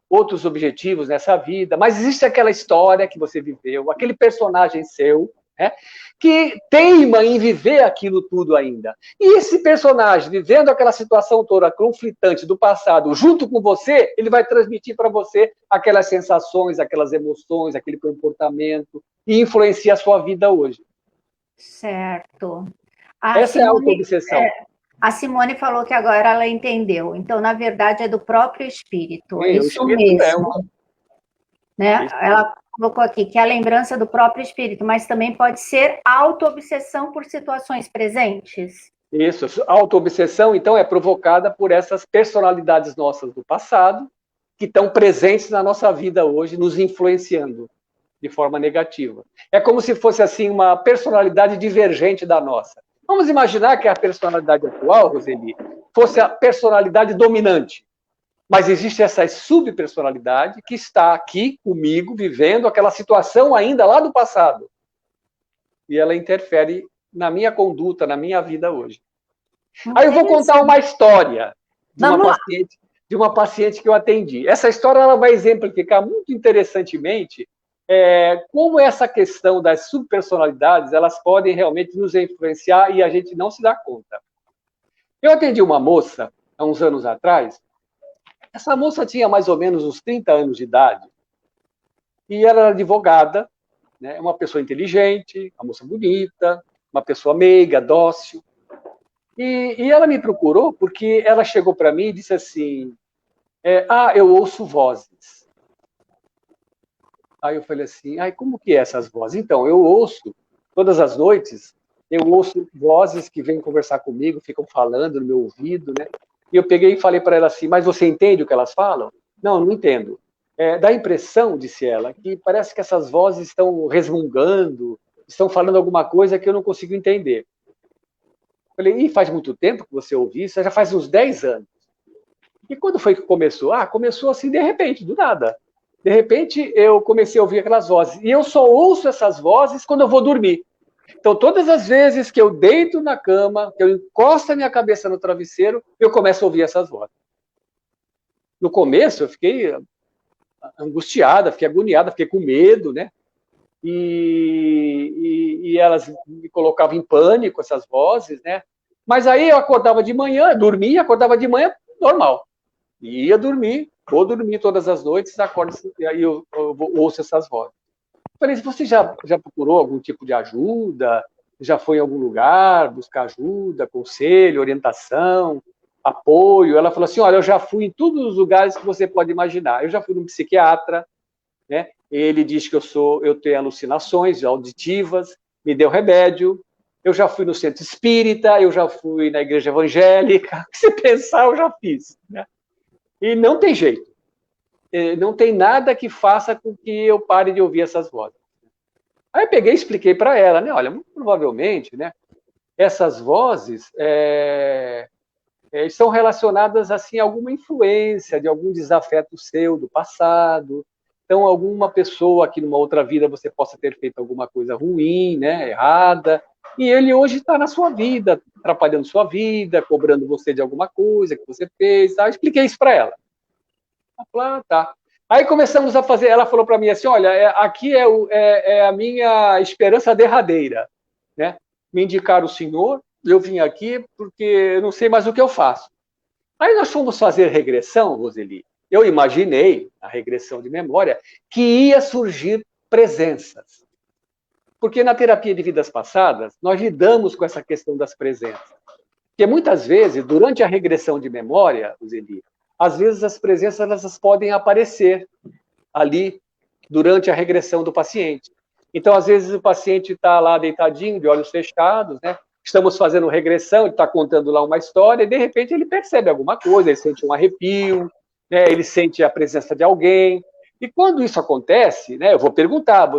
outros objetivos nessa vida, mas existe aquela história que você viveu, aquele personagem seu, né, que teima em viver aquilo tudo ainda. E esse personagem, vivendo aquela situação toda conflitante do passado, junto com você, ele vai transmitir para você aquelas sensações, aquelas emoções, aquele comportamento, e influencia a sua vida hoje. Certo. Essa é a auto-obsessão. A Simone falou que agora ela entendeu. Então, na verdade, é do próprio espírito. É isso mesmo. Né? Ela colocou aqui que é a lembrança do próprio espírito, mas também pode ser auto-obsessão por situações presentes. Isso, a auto-obsessão, então, é provocada por essas personalidades nossas do passado, que estão presentes na nossa vida hoje, nos influenciando de forma negativa. É como se fosse, assim, uma personalidade divergente da nossa. Vamos imaginar que a personalidade atual, Roseli, fosse a personalidade dominante. Mas existe essa subpersonalidade que está aqui comigo, vivendo aquela situação ainda lá do passado. E ela interfere na minha conduta, na minha vida hoje. Aí eu vou contar uma história de uma paciente que eu atendi. Essa história ela vai exemplificar muito interessantemente como essa questão das subpersonalidades, elas podem realmente nos influenciar e a gente não se dá conta. Eu atendi uma moça, há uns anos atrás. Essa moça tinha mais ou menos uns 30 anos de idade, e ela era advogada, né, uma pessoa inteligente, uma moça bonita, uma pessoa meiga, dócil. E ela me procurou porque ela chegou para mim e disse assim, eu ouço vozes. Aí eu falei assim, como que é essas vozes? Então, eu ouço, todas as noites, eu ouço vozes que vêm conversar comigo, ficam falando no meu ouvido, né? E eu peguei e falei para ela assim, mas você entende o que elas falam? Não, não entendo. dá a impressão, disse ela, que parece que essas vozes estão resmungando, estão falando alguma coisa que eu não consigo entender. Falei, e faz muito tempo que você ouviu isso? Já faz uns 10 anos. E quando foi que começou? Começou assim, de repente, do nada. De repente, eu comecei a ouvir aquelas vozes. E eu só ouço essas vozes quando eu vou dormir. Então, todas as vezes que eu deito na cama, que eu encosto a minha cabeça no travesseiro, eu começo a ouvir essas vozes. No começo, eu fiquei angustiada, fiquei agoniada, fiquei com medo, né? E elas me colocavam em pânico, essas vozes, né? Mas aí eu acordava de manhã, dormia, acordava de manhã, normal. Ia dormir, vou dormir todas as noites, acordo, e aí eu ouço essas vozes. Falei, você já procurou algum tipo de ajuda? Já foi em algum lugar buscar ajuda, conselho, orientação, apoio? Ela falou assim, olha, eu já fui em todos os lugares que você pode imaginar. Eu já fui num psiquiatra, né? Ele diz que eu tenho alucinações auditivas, me deu remédio. Eu já fui no centro espírita, eu já fui na igreja evangélica. O que você pensar, eu já fiz, né? E não tem jeito. Não tem nada que faça com que eu pare de ouvir essas vozes. Aí eu peguei e expliquei para ela, né? Olha, muito provavelmente, né, essas vozes estão relacionadas assim, a alguma influência de algum desafeto seu do passado. Então, alguma pessoa que numa outra vida você possa ter feito alguma coisa ruim, né, errada, e ele hoje está na sua vida, atrapalhando sua vida, cobrando você de alguma coisa que você fez. Tá? Eu expliquei isso para ela. Ela falou, tá. Aí começamos a fazer, ela falou para mim assim, olha, aqui é a minha esperança derradeira, né? Me indicaram o senhor, eu vim aqui porque eu não sei mais o que eu faço. Aí nós fomos fazer regressão, Roseli. Eu imaginei, a regressão de memória, que ia surgir presenças. Porque na terapia de vidas passadas, nós lidamos com essa questão das presenças. Porque muitas vezes, durante a regressão de memória, Roseli, às vezes as presenças elas podem aparecer ali durante a regressão do paciente. Então, às vezes, o paciente está lá deitadinho, de olhos fechados, né? Estamos fazendo regressão, ele está contando lá uma história, e de repente ele percebe alguma coisa, ele sente um arrepio, né? Ele sente a presença de alguém. E quando isso acontece, né, eu vou perguntar,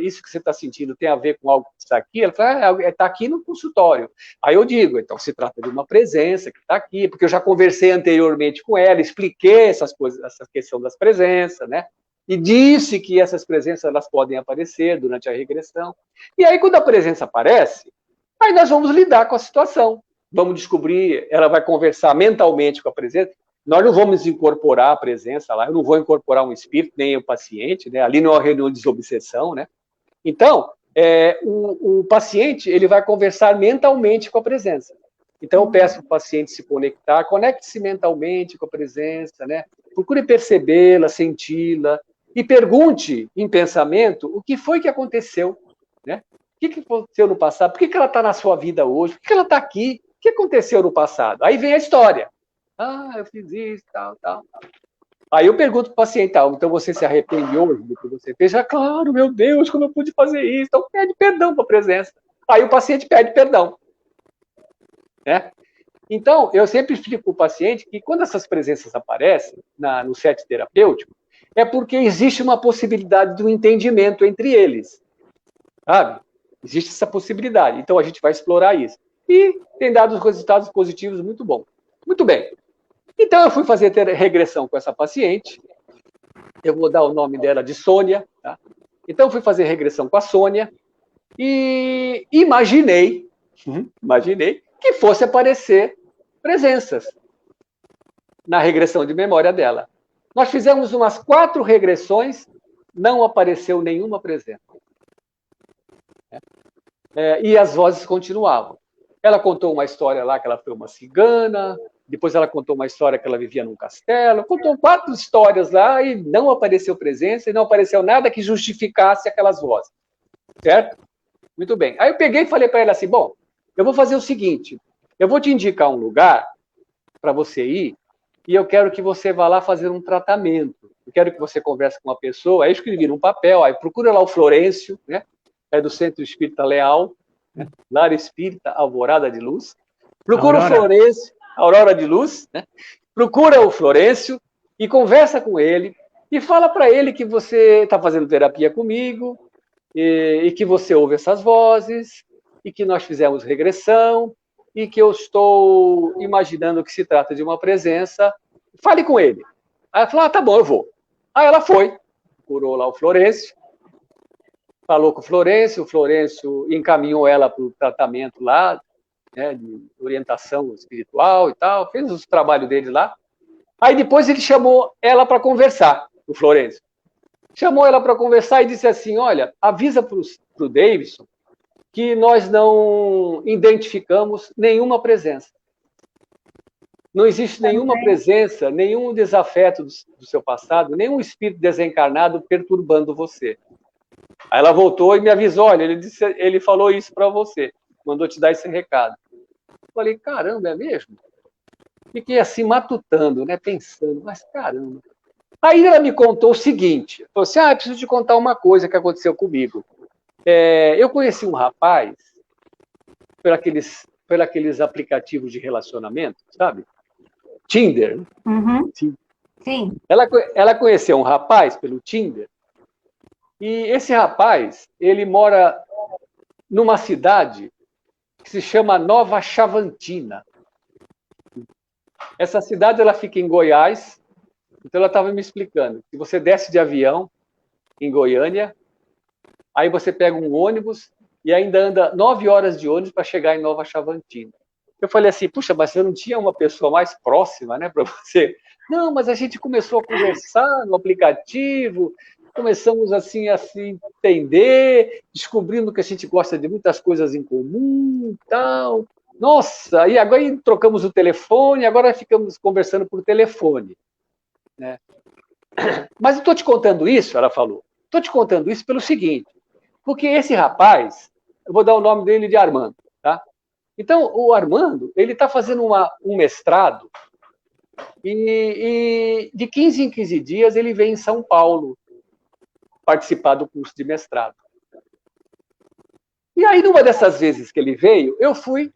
isso que você está sentindo tem a ver com algo que está aqui? Ela fala, está aqui no consultório. Aí eu digo, então se trata de uma presença que está aqui, porque eu já conversei anteriormente com ela, expliquei essas coisas, essa questão das presenças, né? E disse que essas presenças elas podem aparecer durante a regressão. E aí, quando a presença aparece, aí nós vamos lidar com a situação. Vamos descobrir, ela vai conversar mentalmente com a presença. Nós não vamos incorporar a presença lá, eu não vou incorporar um espírito, nem o paciente, né? Ali não é uma reunião de desobsessão, né? Então, o paciente, ele vai conversar mentalmente com a presença. Então, eu peço para o paciente se conectar, conecte-se mentalmente com a presença, né? Procure percebê-la, senti-la, e pergunte em pensamento o que foi que aconteceu, né? O que aconteceu no passado? Por que ela está na sua vida hoje? Por que ela está aqui? O que aconteceu no passado? Aí vem a história. Eu fiz isso, tal. Aí eu pergunto para o paciente, então você se arrepende hoje do que você fez? Claro, meu Deus, como eu pude fazer isso? Então pede perdão para a presença. Aí o paciente pede perdão. Né? Então, eu sempre explico para o paciente que quando essas presenças aparecem no set terapêutico, é porque existe uma possibilidade de um entendimento entre eles. Sabe? Existe essa possibilidade. Então, a gente vai explorar isso. E tem dado resultados positivos muito bons. Muito bem. Então, eu fui fazer regressão com essa paciente. Eu vou dar o nome dela de Sônia. Tá? Então, eu fui fazer regressão com a Sônia e imaginei que fosse aparecer presenças na regressão de memória dela. Nós fizemos umas 4 regressões, não apareceu nenhuma presença. E as vozes continuavam. Ela contou uma história lá que ela foi uma cigana, depois ela contou uma história que ela vivia num castelo, contou 4 histórias lá e não apareceu presença, e não apareceu nada que justificasse aquelas vozes. Certo? Muito bem. Aí eu peguei e falei para ela assim, bom, eu vou fazer o seguinte, eu vou te indicar um lugar para você ir, e eu quero que você vá lá fazer um tratamento. Eu quero que você converse com uma pessoa. Aí eu escrevi num papel, aí procura lá o Florencio, né? É do Centro Espírita Leal, né? Lar Espírita Alvorada de Luz. Procura o Florencio, Aurora de Luz, né? Procura o Florencio e conversa com ele e fala para ele que você está fazendo terapia comigo, e que você ouve essas vozes, e que nós fizemos regressão, e que eu estou imaginando que se trata de uma presença. Fale com ele. Aí ela falou, tá bom, eu vou. Aí ela foi, curou lá o Florencio, falou com o Florencio encaminhou ela para o tratamento lá, né, de orientação espiritual e tal, fez os trabalhos dele lá. Aí depois ele chamou ela para conversar, o Florencio. Chamou ela para conversar e disse assim, olha, avisa para o Davidson que nós não identificamos nenhuma presença. Não existe nenhuma presença, nenhum desafeto do seu passado, nenhum espírito desencarnado perturbando você. Aí ela voltou e me avisou, olha, ele falou isso para você, mandou te dar esse recado. Eu falei, caramba, é mesmo? Fiquei assim matutando, né, pensando, mas caramba. Aí ela me contou o seguinte, falou assim, eu preciso te contar uma coisa que aconteceu comigo. Eu conheci um rapaz por aqueles aplicativos de relacionamento, sabe? Tinder. Uhum. Sim. Ela conheceu um rapaz pelo Tinder, e esse rapaz, ele mora numa cidade que se chama Nova Chavantina. Essa cidade, ela fica em Goiás, então ela estava me explicando, que você desce de avião em Goiânia, aí você pega um ônibus e ainda anda 9 horas de ônibus para chegar em Nova Chavantina. Eu falei assim, puxa, mas você não tinha uma pessoa mais próxima, né, para você? Não, mas a gente começou a conversar no aplicativo, começamos assim a se entender, descobrindo que a gente gosta de muitas coisas em comum e tal. Nossa, e agora trocamos o telefone, agora ficamos conversando por telefone, né? Mas eu estou te contando isso, ela falou, estou te contando isso pelo seguinte, porque esse rapaz, eu vou dar o nome dele de Armando, tá? Então, o Armando, ele está fazendo um mestrado e de 15 em 15 dias ele vem em São Paulo participar do curso de mestrado. E aí, numa dessas vezes que ele veio, eu fui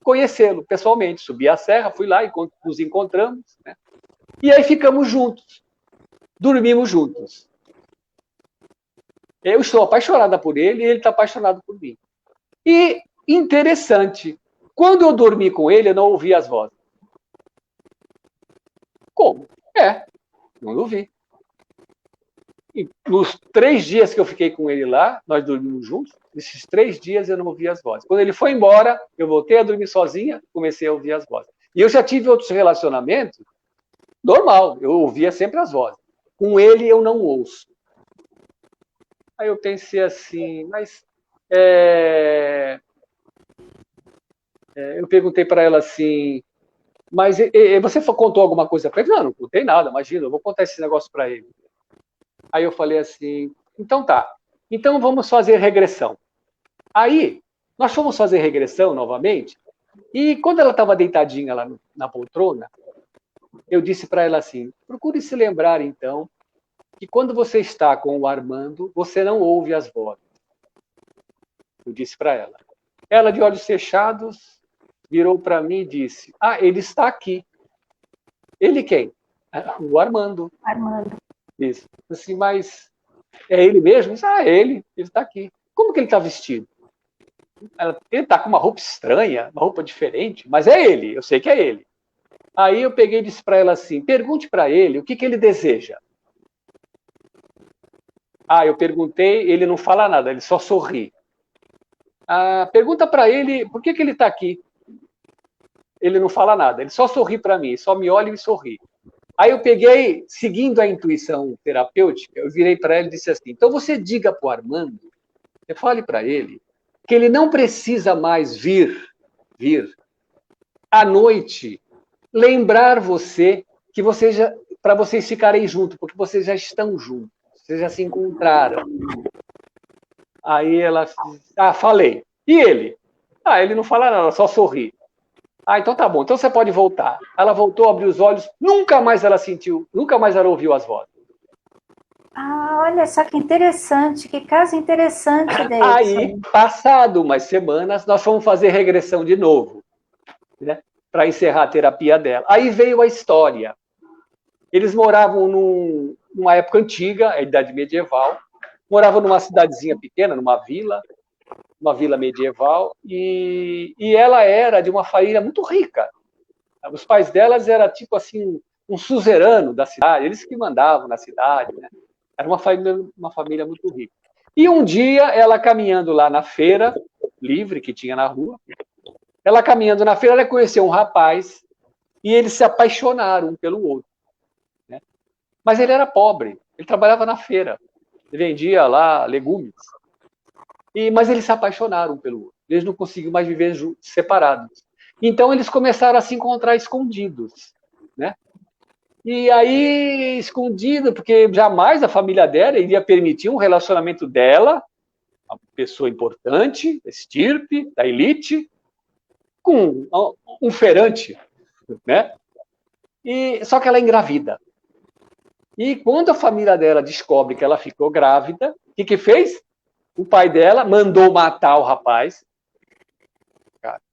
conhecê-lo pessoalmente, subi a serra, fui lá e nos encontramos, né? E aí ficamos juntos, dormimos juntos. Eu estou apaixonada por ele e ele está apaixonado por mim. E interessante, quando eu dormi com ele, eu não ouvi as vozes. Como? Não ouvi. E nos 3 dias que eu fiquei com ele lá, nós dormimos juntos, nesses 3 dias eu não ouvi as vozes. Quando ele foi embora, eu voltei a dormir sozinha, comecei a ouvir as vozes. E eu já tive outros relacionamentos, normal, eu ouvia sempre as vozes. Com ele eu não ouço. Aí eu pensei assim, mas... eu perguntei para ela assim, mas você contou alguma coisa para ele? Não contei nada, imagina, eu vou contar esse negócio para ele. Aí eu falei assim, então tá, então vamos fazer regressão. Aí, nós fomos fazer regressão novamente, e quando ela estava deitadinha lá na poltrona, eu disse para ela assim, procure se lembrar então, que quando você está com o Armando, você não ouve as vozes. Eu disse para ela. Ela, de olhos fechados, virou para mim e disse, ele está aqui. Ele quem? O Armando. Armando. Isso. Assim, mas é ele mesmo? Disse, ele está aqui. Como que ele está vestido? Ele está com uma roupa estranha, uma roupa diferente, mas é ele, eu sei que é ele. Aí eu peguei e disse para ela assim, pergunte para ele o que ele deseja. Eu perguntei, ele não fala nada, ele só sorri. Pergunta para ele por que ele está aqui. Ele não fala nada, ele só sorri para mim, só me olha e me sorri. Aí eu peguei, seguindo a intuição terapêutica, eu virei para ele e disse assim, então você diga para o Armando, você fale para ele, que ele não precisa mais vir à noite lembrar você que para vocês ficarem juntos, porque vocês já estão juntos, vocês já se encontraram. Aí ela, falei. E ele? Ele não fala nada, só sorri. Então tá bom, então você pode voltar. Ela voltou, abriu os olhos, nunca mais ela ouviu as vozes. Olha só que interessante, que caso interessante desse. Aí, passado umas semanas, nós fomos fazer regressão de novo, né, para encerrar a terapia dela. Aí veio a história. Eles moravam numa época antiga, a idade medieval, morava numa cidadezinha pequena, numa vila medieval, e ela era de uma família muito rica. Os pais delas eram tipo assim, um suzerano da cidade, eles que mandavam na cidade, né? Era uma família muito rica. E um dia, ela caminhando lá na feira livre que tinha na rua, ela caminhando na feira, ela conheceu um rapaz e eles se apaixonaram um pelo outro, né? Mas ele era pobre, ele trabalhava na feira, ele vendia lá legumes. Mas eles se apaixonaram um pelo outro, eles não conseguiam mais viver separados. Então eles começaram a se encontrar escondidos, né? E aí, escondido, porque jamais a família dela iria permitir um relacionamento dela, uma pessoa importante, estirpe, da elite, com um feirante, né? Só que ela é engravida. E quando a família dela descobre que ela ficou grávida, o que fez? O pai dela mandou matar o rapaz,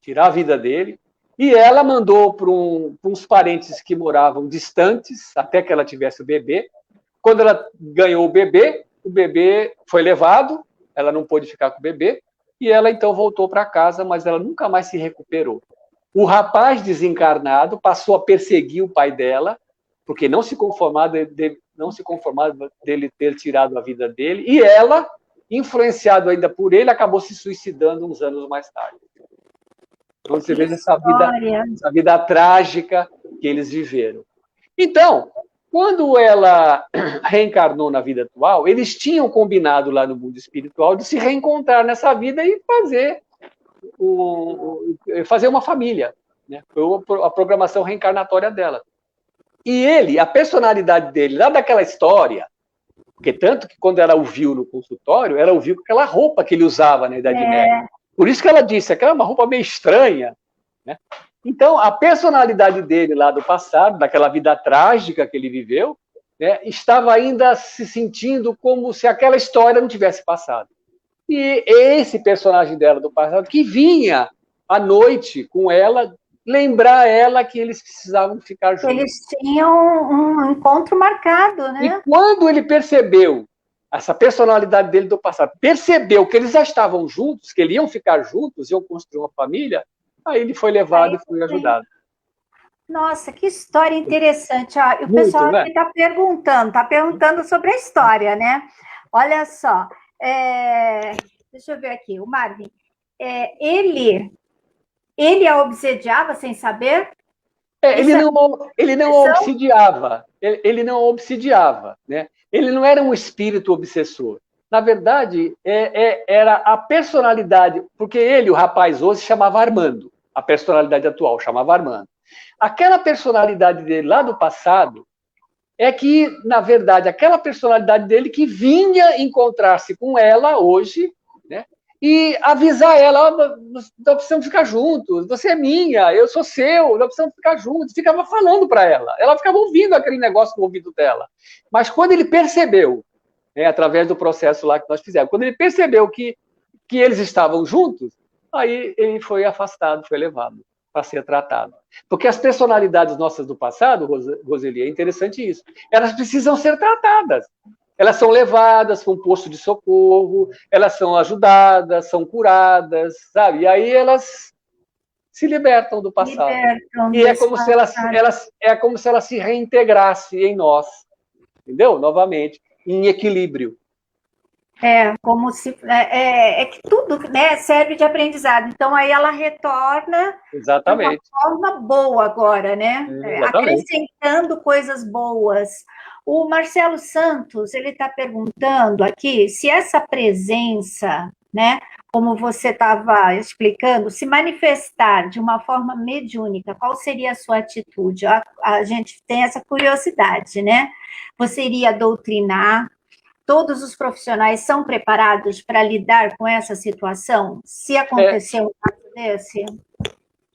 tirar a vida dele, e ela mandou para uns parentes que moravam distantes, até que ela tivesse o bebê. Quando ela ganhou o bebê foi levado, ela não pôde ficar com o bebê, e ela então voltou para casa, mas ela nunca mais se recuperou. O rapaz desencarnado passou a perseguir o pai dela, porque não se conformava dele ter tirado a vida dele, e ela, influenciado ainda por ele, acabou se suicidando uns anos mais tarde. Então você vê essa vida trágica que eles viveram. Então, quando ela reencarnou na vida atual, eles tinham combinado lá no mundo espiritual de se reencontrar nessa vida e fazer uma família, né? Foi a programação reencarnatória dela. E a personalidade dele, lá daquela história, porque tanto que quando ela o viu no consultório, ela o viu com aquela roupa que ele usava na Idade Média. Por isso que ela disse, aquela é uma roupa meio estranha, né? Então, a personalidade dele lá do passado, daquela vida trágica que ele viveu, né, estava ainda se sentindo como se aquela história não tivesse passado. E esse personagem dela do passado, que vinha à noite com ela, lembrar ela que eles precisavam ficar juntos. Eles tinham um encontro marcado, né? E quando ele percebeu, essa personalidade dele do passado, percebeu que eles já estavam juntos, que eles iam ficar juntos, iam construir uma família, aí ele foi levado e foi ajudado. Nossa, que história interessante. O Muito, pessoal né? aqui está perguntando sobre a história, né? Olha só, deixa eu ver aqui, o Marvin, ele a obsediava sem saber? Ele não obsidiava, né? Ele não era um espírito obsessor. Na verdade, era a personalidade, porque o rapaz hoje, chamava Armando, a personalidade atual chamava Armando. Aquela personalidade dele lá do passado é que, na verdade, aquela personalidade dele que vinha encontrar-se com ela hoje, né? E avisar ela, nós precisamos ficar juntos, você é minha, eu sou seu, nós precisamos ficar juntos. Ficava falando para ela ficava ouvindo aquele negócio no ouvido dela. Mas quando ele percebeu, né, através do processo lá que nós fizemos, quando ele percebeu que eles estavam juntos, aí ele foi afastado, foi levado para ser tratado. Porque as personalidades nossas do passado, Roseli, é interessante isso, elas precisam ser tratadas. Elas são levadas para um posto de socorro, elas são ajudadas, são curadas, sabe? E aí elas se libertam do passado. E é como se elas se reintegrassem em nós, entendeu? Novamente, em equilíbrio. Como se que tudo, né, serve de aprendizado. Então aí ela retorna Exatamente. de uma forma boa agora, né? Acrescentando coisas boas. O Marcelo Santos, ele está perguntando aqui se essa presença, né, como você estava explicando, se manifestar de uma forma mediúnica, qual seria a sua atitude? A gente tem essa curiosidade, né? Você iria doutrinar? Todos os profissionais são preparados para lidar com essa situação? Se acontecer um caso desse?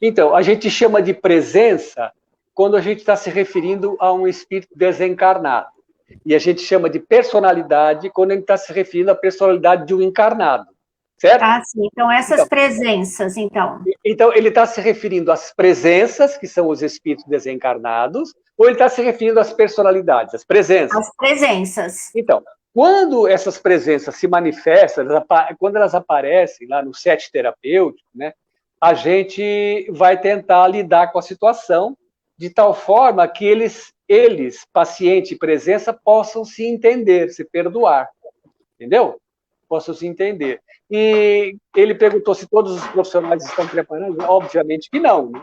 Então, a gente chama de presença quando a gente está se referindo a um espírito desencarnado. E a gente chama de personalidade quando a gente está se referindo à personalidade de um encarnado. Certo? Sim. Então, essas presenças, então. Então, ele está se referindo às presenças, que são os espíritos desencarnados, ou ele está se referindo às personalidades, às presenças? As presenças. Então, quando essas presenças se manifestam, quando elas aparecem lá no set terapêutico, né, a gente vai tentar lidar com a situação de tal forma que eles, paciente e presença, possam se entender, se perdoar. Entendeu? Possam se entender. E ele perguntou se todos os profissionais estão preparados. Obviamente que não, né?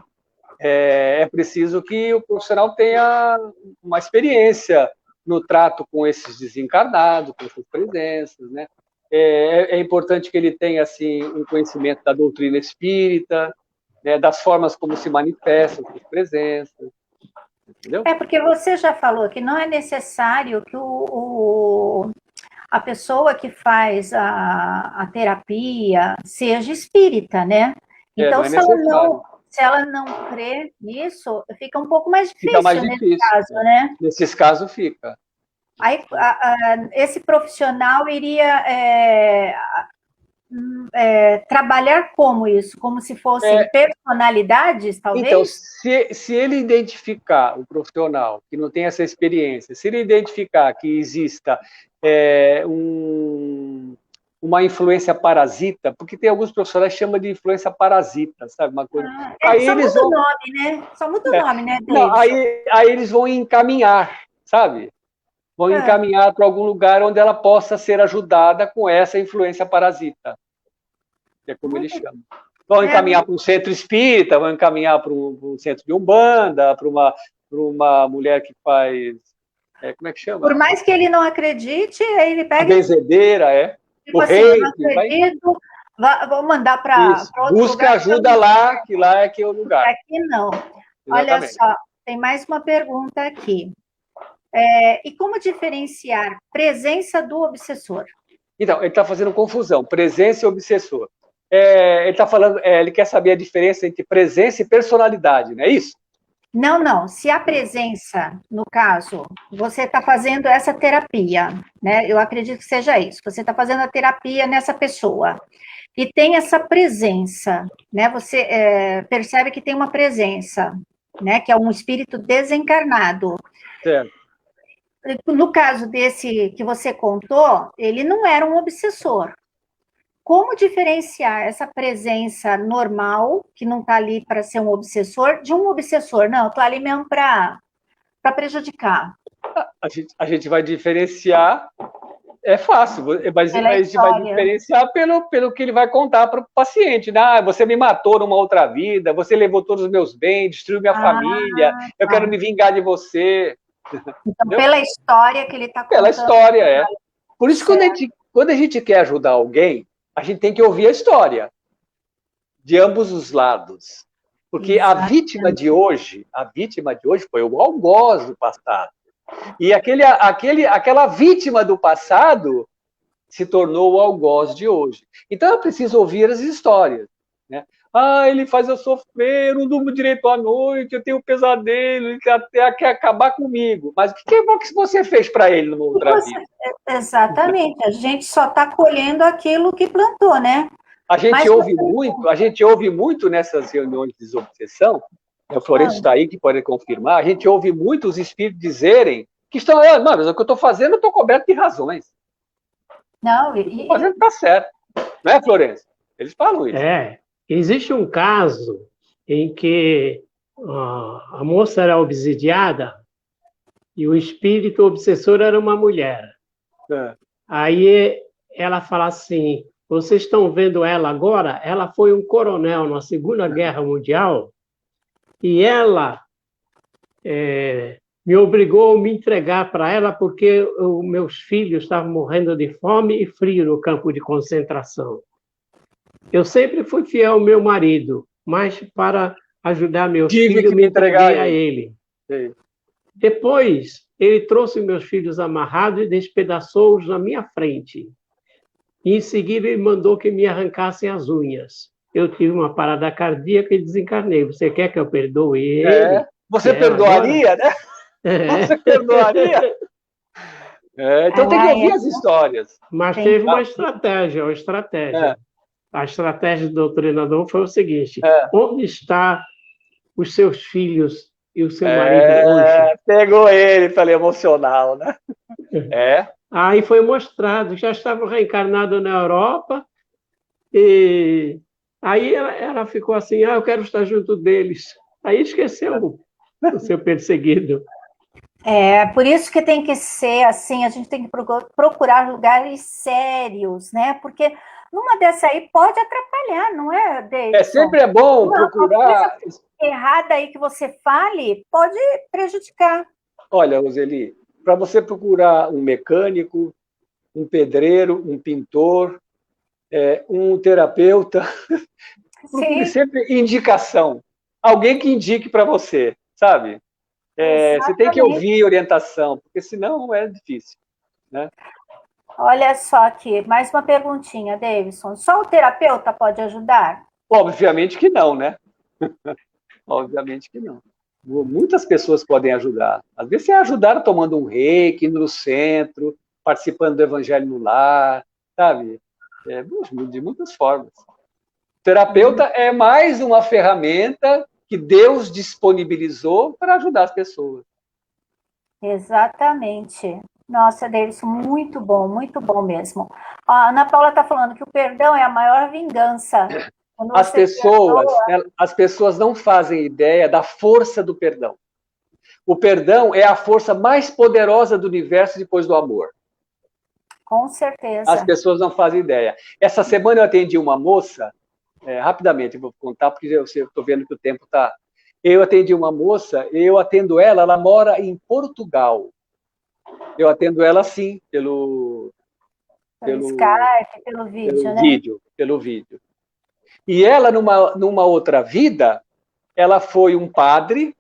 É preciso que o profissional tenha uma experiência no trato com esses desencarnados, com essas presenças, né? É importante que ele tenha, assim, um conhecimento da doutrina espírita, né, das formas como se manifestam essas presenças, entendeu? Porque você já falou que não é necessário que a pessoa que faz a terapia seja espírita, né? Então, se ela não crê nisso, fica um pouco mais difícil, nesse caso, né? Nesses casos fica. Aí, esse profissional iria trabalhar como isso? Como se fossem personalidades, talvez? Então, se ele identificar, o profissional que não tem essa experiência, se ele identificar que exista uma influência parasita, porque tem alguns profissionais que chamam de influência parasita, sabe? Uma coisa. Aí só muda o nome, né? Só muda o nome, né? Não, aí eles vão encaminhar, sabe? Vão encaminhar para algum lugar onde ela possa ser ajudada com essa influência parasita. Que é como eles chamam. Vão encaminhar para um centro espírita, vão encaminhar para um centro de umbanda, para uma mulher que faz... como é que chama? Por mais que ele não acredite, aí ele pega... A benzedeira, Tipo assim, eu não acredito, vou mandar para outro Busca lugar. Ajuda lá, que lá é que é o lugar. Aqui não. Exatamente. Olha só, tem mais uma pergunta aqui. E como diferenciar presença do obsessor? Então, ele está fazendo confusão, presença e obsessor. Ele está falando, ele quer saber a diferença entre presença e personalidade, não é isso? Não. Se a presença, no caso, você está fazendo essa terapia, né? Eu acredito que seja isso. Você está fazendo a terapia nessa pessoa e tem essa presença, né? Você percebe que tem uma presença, né? Que é um espírito desencarnado. Certo. No caso desse que você contou, ele não era um obsessor. Como diferenciar essa presença normal, que não está ali para ser um obsessor, de um obsessor? Não, estou ali mesmo para prejudicar. A gente vai diferenciar, é fácil, mas a gente vai diferenciar pelo que ele vai contar para o paciente. Né? Você me matou numa outra vida, você levou todos os meus bens, destruiu minha família, eu quero me vingar de você. Então, entendeu? Pela história que ele está contando. Pela história, Por isso, quando a gente quer ajudar alguém, a gente tem que ouvir a história de ambos os lados. Porque a vítima de hoje foi o algoz do passado. E aquela vítima do passado se tornou o algoz de hoje. Então, é preciso ouvir as histórias. Né? Ele faz eu sofrer, não durmo direito à noite, eu tenho pesadelo, ele quer acabar comigo. Mas o que você fez para ele numa outra vida? Exatamente, a gente só está colhendo aquilo que plantou, né? A gente ouve muito nessas reuniões de desobsessão, o Florencio está aí, que pode confirmar, a gente ouve muito os espíritos dizerem que estão, mas o que eu estou fazendo, eu estou coberto de razões. Não, estou fazendo está certo. Não é, Florencio? Eles falam isso. Existe um caso em que a moça era obsidiada e o espírito obsessor era uma mulher. Aí ela fala assim, vocês estão vendo ela agora? Ela foi um coronel na Segunda Guerra Mundial e ela me obrigou a me entregar para ela porque os meus filhos estavam morrendo de fome e frio no campo de concentração. Eu sempre fui fiel ao meu marido, mas para ajudar meus filhos, me entreguei a ele. Sim. Depois, ele trouxe meus filhos amarrados e despedaçou-os na minha frente. E, em seguida, ele mandou que me arrancassem as unhas. Eu tive uma parada cardíaca e desencarnei. Você quer que eu perdoe ele? Você perdoaria, agora? Né? Você perdoaria? Então tem que ouvir as histórias. Mas teve uma estratégia. A estratégia do doutrinador foi o seguinte, onde estão os seus filhos e o seu marido hoje. Pegou ele pelo emocional, né? Aí foi mostrado, já estavam reencarnados na Europa, e aí ela ficou assim, eu quero estar junto deles. Aí esqueceu o seu perseguido. Por isso que tem que ser assim, a gente tem que procurar lugares sérios, né? Porque numa dessa aí pode atrapalhar, não é, Davidson? Sempre é bom procurar... Coisa errada aí que você fale pode prejudicar. Olha, Roseli, para você procurar um mecânico, um pedreiro, um pintor, um terapeuta, procure sempre indicação. Alguém que indique para você, sabe? Você tem que ouvir orientação, porque senão é difícil, né? Olha só aqui, mais uma perguntinha, Davidson. Só o terapeuta pode ajudar? Obviamente que não, né? Obviamente que não. Muitas pessoas podem ajudar. Às vezes, ajudar tomando um reiki, indo no centro, participando do evangelho no lar, sabe? De muitas formas. O terapeuta é mais uma ferramenta que Deus disponibilizou para ajudar as pessoas. Exatamente. Nossa, Davidson, muito bom mesmo. A Ana Paula está falando que o perdão é a maior vingança. As pessoas não fazem ideia da força do perdão. O perdão é a força mais poderosa do universo depois do amor. Com certeza. As pessoas não fazem ideia. Essa semana eu atendi uma moça, rapidamente, eu vou contar, porque eu estou vendo que o tempo está... Eu atendi uma moça, eu atendo ela, ela mora em Portugal. Eu atendo ela, sim, pelo Skype, pelo vídeo, né? Pelo vídeo. E ela, numa outra vida, ela foi um padre,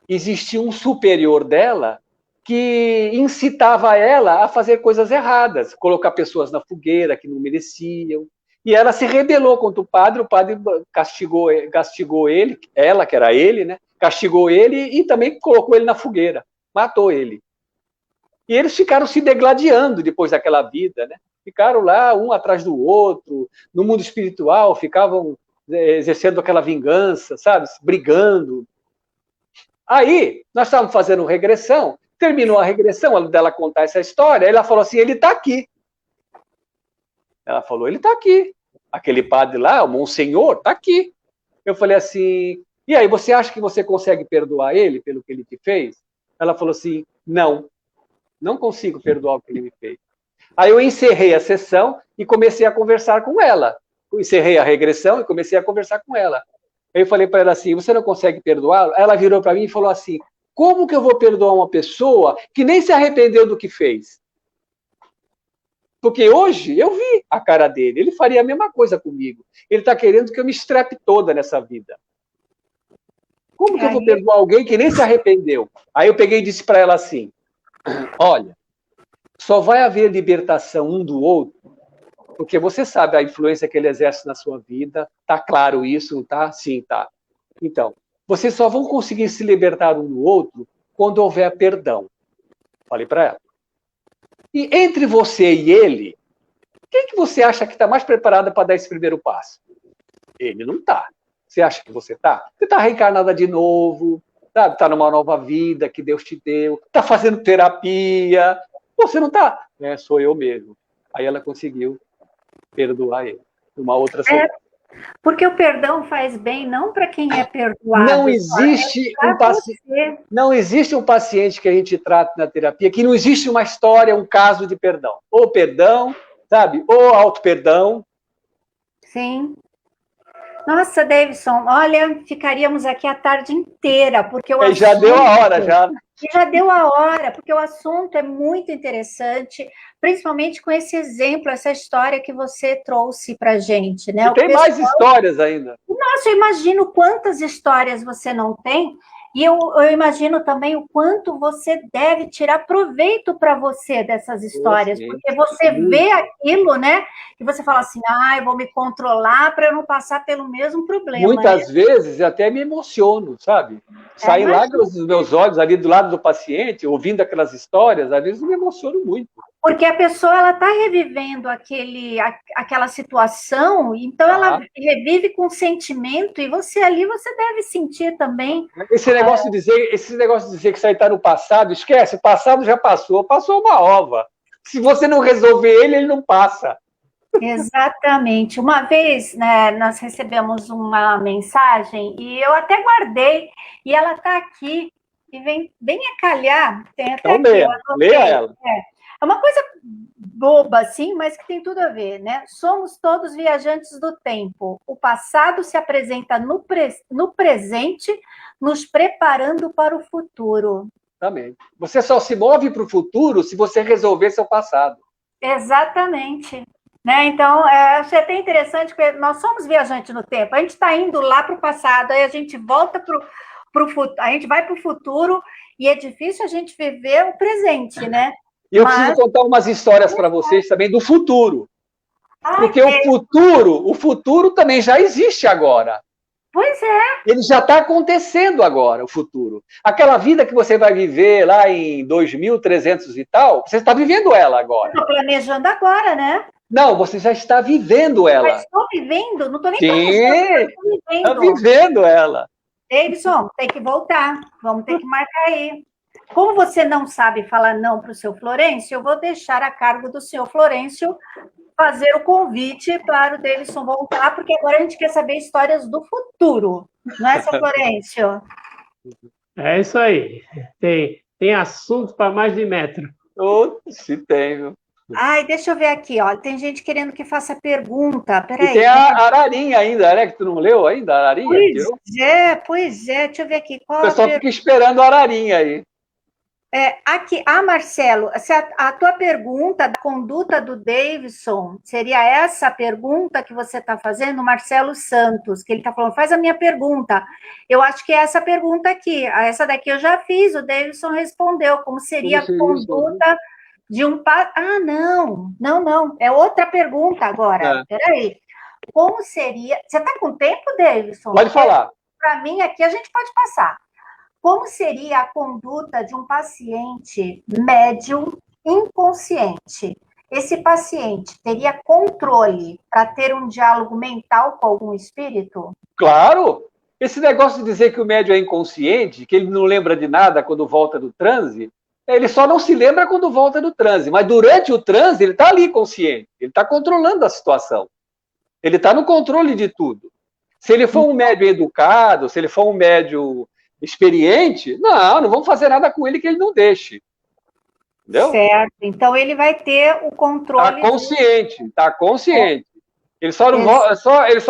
existia um superior dela que incitava ela a fazer coisas erradas, colocar pessoas na fogueira que não mereciam. E ela se rebelou contra o padre castigou ele, ela, que era ele, né? Castigou ele e também colocou ele na fogueira, matou ele. E eles ficaram se degladiando depois daquela vida, né? Ficaram lá, um atrás do outro, no mundo espiritual, ficavam exercendo aquela vingança, sabe? Brigando. Aí, nós estávamos fazendo regressão, terminou a regressão, dela contar essa história, ela falou assim, ele está aqui. Ela falou, ele está aqui. Aquele padre lá, o Monsenhor, está aqui. Eu falei assim, e aí, você acha que você consegue perdoar ele pelo que ele te fez? Ela falou assim, não consigo perdoar o que ele me fez. Aí eu encerrei a sessão e comecei a conversar com ela. Eu encerrei a regressão e comecei a conversar com ela. Aí eu falei para ela assim, você não consegue perdoá-lo? Ela virou para mim e falou assim, como que eu vou perdoar uma pessoa que nem se arrependeu do que fez? Porque hoje eu vi a cara dele, ele faria a mesma coisa comigo. Ele está querendo que eu me estrepe toda nessa vida. Como que eu vou perdoar alguém que nem se arrependeu? Aí eu peguei e disse para ela assim, olha, só vai haver libertação um do outro, porque você sabe a influência que ele exerce na sua vida, tá claro isso, não tá? Sim, tá. Então, vocês só vão conseguir se libertar um do outro quando houver perdão. Falei para ela. E entre você e ele, quem que você acha que está mais preparada para dar esse primeiro passo? Ele não está. Você acha que você está? Você está reencarnada de novo, está numa nova vida que Deus te deu, está fazendo terapia. Você não está? Sou eu mesmo. Aí ela conseguiu perdoar ele. Uma outra semana. Porque o perdão faz bem não para quem é perdoado. Não existe um paciente que a gente trata na terapia que não existe uma história, um caso de perdão. Ou perdão, sabe? Ou auto-perdão. Sim. Nossa, Davidson, olha, ficaríamos aqui a tarde inteira, porque o assunto... Já deu a hora, já. Já deu a hora, porque o assunto é muito interessante, principalmente com esse exemplo, essa história que você trouxe para a gente, né? E tem mais histórias ainda. Nossa, eu imagino quantas histórias você não tem, e eu imagino também o quanto você deve tirar proveito para você dessas histórias, porque você vê aquilo, né? E você fala assim, eu vou me controlar para eu não passar pelo mesmo problema. Muitas vezes eu até me emociono, sabe? Saem lágrimas dos meus olhos ali do lado do paciente, ouvindo aquelas histórias, às vezes eu me emociono muito. Porque a pessoa ela está revivendo aquela situação, então ela revive com sentimento, e você ali, você deve sentir também. Esse esse negócio de dizer que isso aí está no passado, esquece, o passado já passou uma ova. Se você não resolver ele não passa. Exatamente. Uma vez, né, nós recebemos uma mensagem e eu até guardei, e ela está aqui, e vem bem a calhar, tem até Então, aqui, leia ela. É uma coisa boba, assim, mas que tem tudo a ver, né? Somos todos viajantes do tempo. O passado se apresenta no presente, nos preparando para o futuro. Também. Você só se move para o futuro se você resolver seu passado. Exatamente. Né? Então, achei até interessante, porque nós somos viajantes no tempo. A gente está indo lá para o passado, aí a gente volta para o futuro, a gente vai para o futuro, e é difícil a gente viver o presente, né? E eu preciso contar umas histórias para vocês também do futuro. Porque o futuro também já existe agora. Pois é. Ele já está acontecendo agora, o futuro. Aquela vida que você vai viver lá em 2300 e tal, você está vivendo ela agora. Estou planejando agora, né? Não, você já está vivendo ela. Mas estou vivendo, não estou nem planejando, estou vivendo. Está vivendo ela. Davidson, tem que voltar, vamos ter que marcar aí. Como você não sabe falar não para o seu Florencio, eu vou deixar a cargo do senhor Florencio fazer o convite para o Davidson voltar, porque agora a gente quer saber histórias do futuro, não é, seu Florencio? É isso aí. Tem assunto para mais de metro. Se tem, viu? Ai, deixa eu ver aqui, ó. Tem gente querendo que faça pergunta. Peraí. E tem a Ararinha ainda, né? Que tu não leu ainda, a Ararinha? Pois é. Deixa eu ver aqui. O pessoal fica esperando a Ararinha aí. Aqui, Marcelo, se a tua pergunta da conduta do Davidson seria essa pergunta que você está fazendo, Marcelo Santos, que ele está falando, faz a minha pergunta. Eu acho que é essa pergunta aqui. Essa daqui eu já fiz, o Davidson respondeu. Como seria a conduta de um... não. É outra pergunta agora. Peraí. Como seria... Você está com tempo, Davidson? Pode falar. Para mim, aqui a gente pode passar. Como seria a conduta de um paciente médium inconsciente? Esse paciente teria controle para ter um diálogo mental com algum espírito? Claro! Esse negócio de dizer que o médium é inconsciente, que ele não lembra de nada quando volta do transe, ele só não se lembra quando volta do transe, mas durante o transe ele está ali consciente, ele está controlando a situação. Ele está no controle de tudo. Se ele for um médium educado, se ele for um médium experiente, não vamos fazer nada com ele que ele não deixe. Entendeu? Certo. Então ele vai ter o controle. Está consciente. Ele só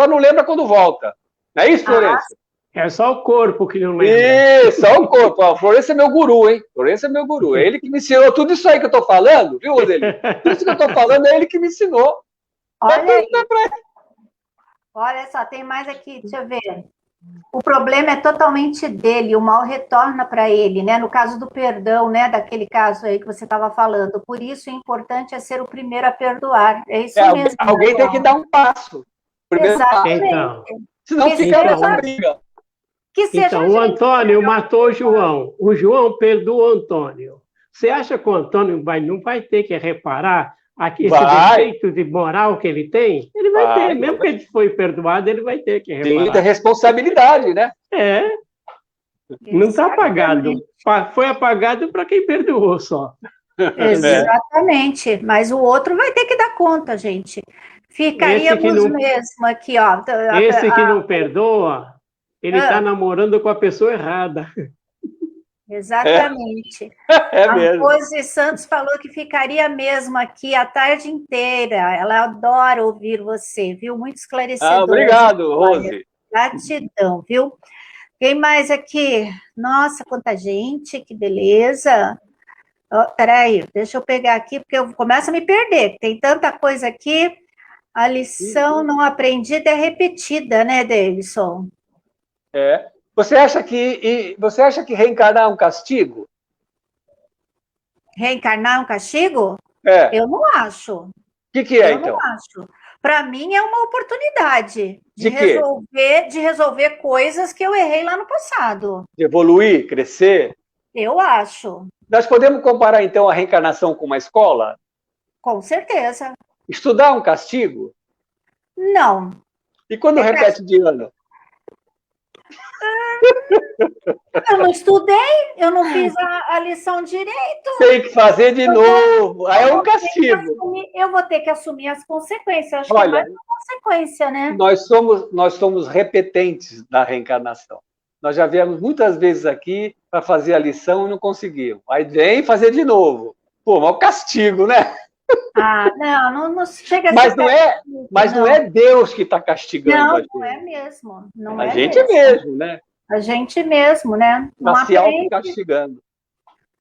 não lembra quando volta. Não é isso, Florencio? É só o corpo que não lembra. Isso, só o corpo. O Florencio é meu guru, hein? Florencio é meu guru. É ele que me ensinou tudo isso aí que eu estou falando, viu, Rodrigo? Tudo isso que eu estou falando é ele que me ensinou. Olha só, tem mais aqui, deixa eu ver. O problema é totalmente dele, o mal retorna para ele, né? No caso do perdão, né? Daquele caso aí que você estava falando. Por isso, o importante é ser o primeiro a perdoar. É isso mesmo. Alguém tem que dar um passo. Exatamente. Então, senão fica uma briga. Então, o Antônio matou o João. O João perdoou o Antônio. Você acha que o Antônio não vai ter que reparar aqui esse defeito de moral que ele tem? Ele vai ter. Mesmo que ele foi perdoado, ele vai ter que reparar. Tem responsabilidade, né? Não está apagado. Foi apagado para quem perdoou só. Exatamente. Mas o outro vai ter que dar conta, gente. Ficaríamos mesmo aqui, ó. Esse que não perdoa, ele está namorando com a pessoa errada. Exatamente. A Rose Santos falou que ficaria mesmo aqui a tarde inteira. Ela adora ouvir você, viu? Muito esclarecedor. Obrigado, Rose. Gratidão, viu? Quem mais aqui? Nossa, quanta gente, que beleza. Peraí, deixa eu pegar aqui, porque eu começo a me perder. Tem tanta coisa aqui. A lição não aprendida é repetida, né, Davidson? Você acha que reencarnar é um castigo? Reencarnar é um castigo? Eu não acho. O que é, então? Eu não acho. Para mim, é uma oportunidade de resolver coisas que eu errei lá no passado. De evoluir, crescer? Eu acho. Nós podemos comparar, então, a reencarnação com uma escola? Com certeza. Estudar é um castigo? Não. E quando repete de ano? Eu não estudei, eu não fiz a lição direito. Tem que fazer de novo. Aí é um castigo. Eu vou ter que assumir as consequências. Acho que é Olha, mais uma consequência, né? nós somos repetentes da reencarnação. Nós já viemos muitas vezes aqui para fazer a lição e não conseguimos. Aí vem fazer de novo. Pô, mas é um castigo, né? Ah, não chega a Mas ser não é, mas não é Deus que está castigando a gente. Não é mesmo. Não A é gente mesmo, né? A gente mesmo, né? Não Está se aprende. auto-castigando.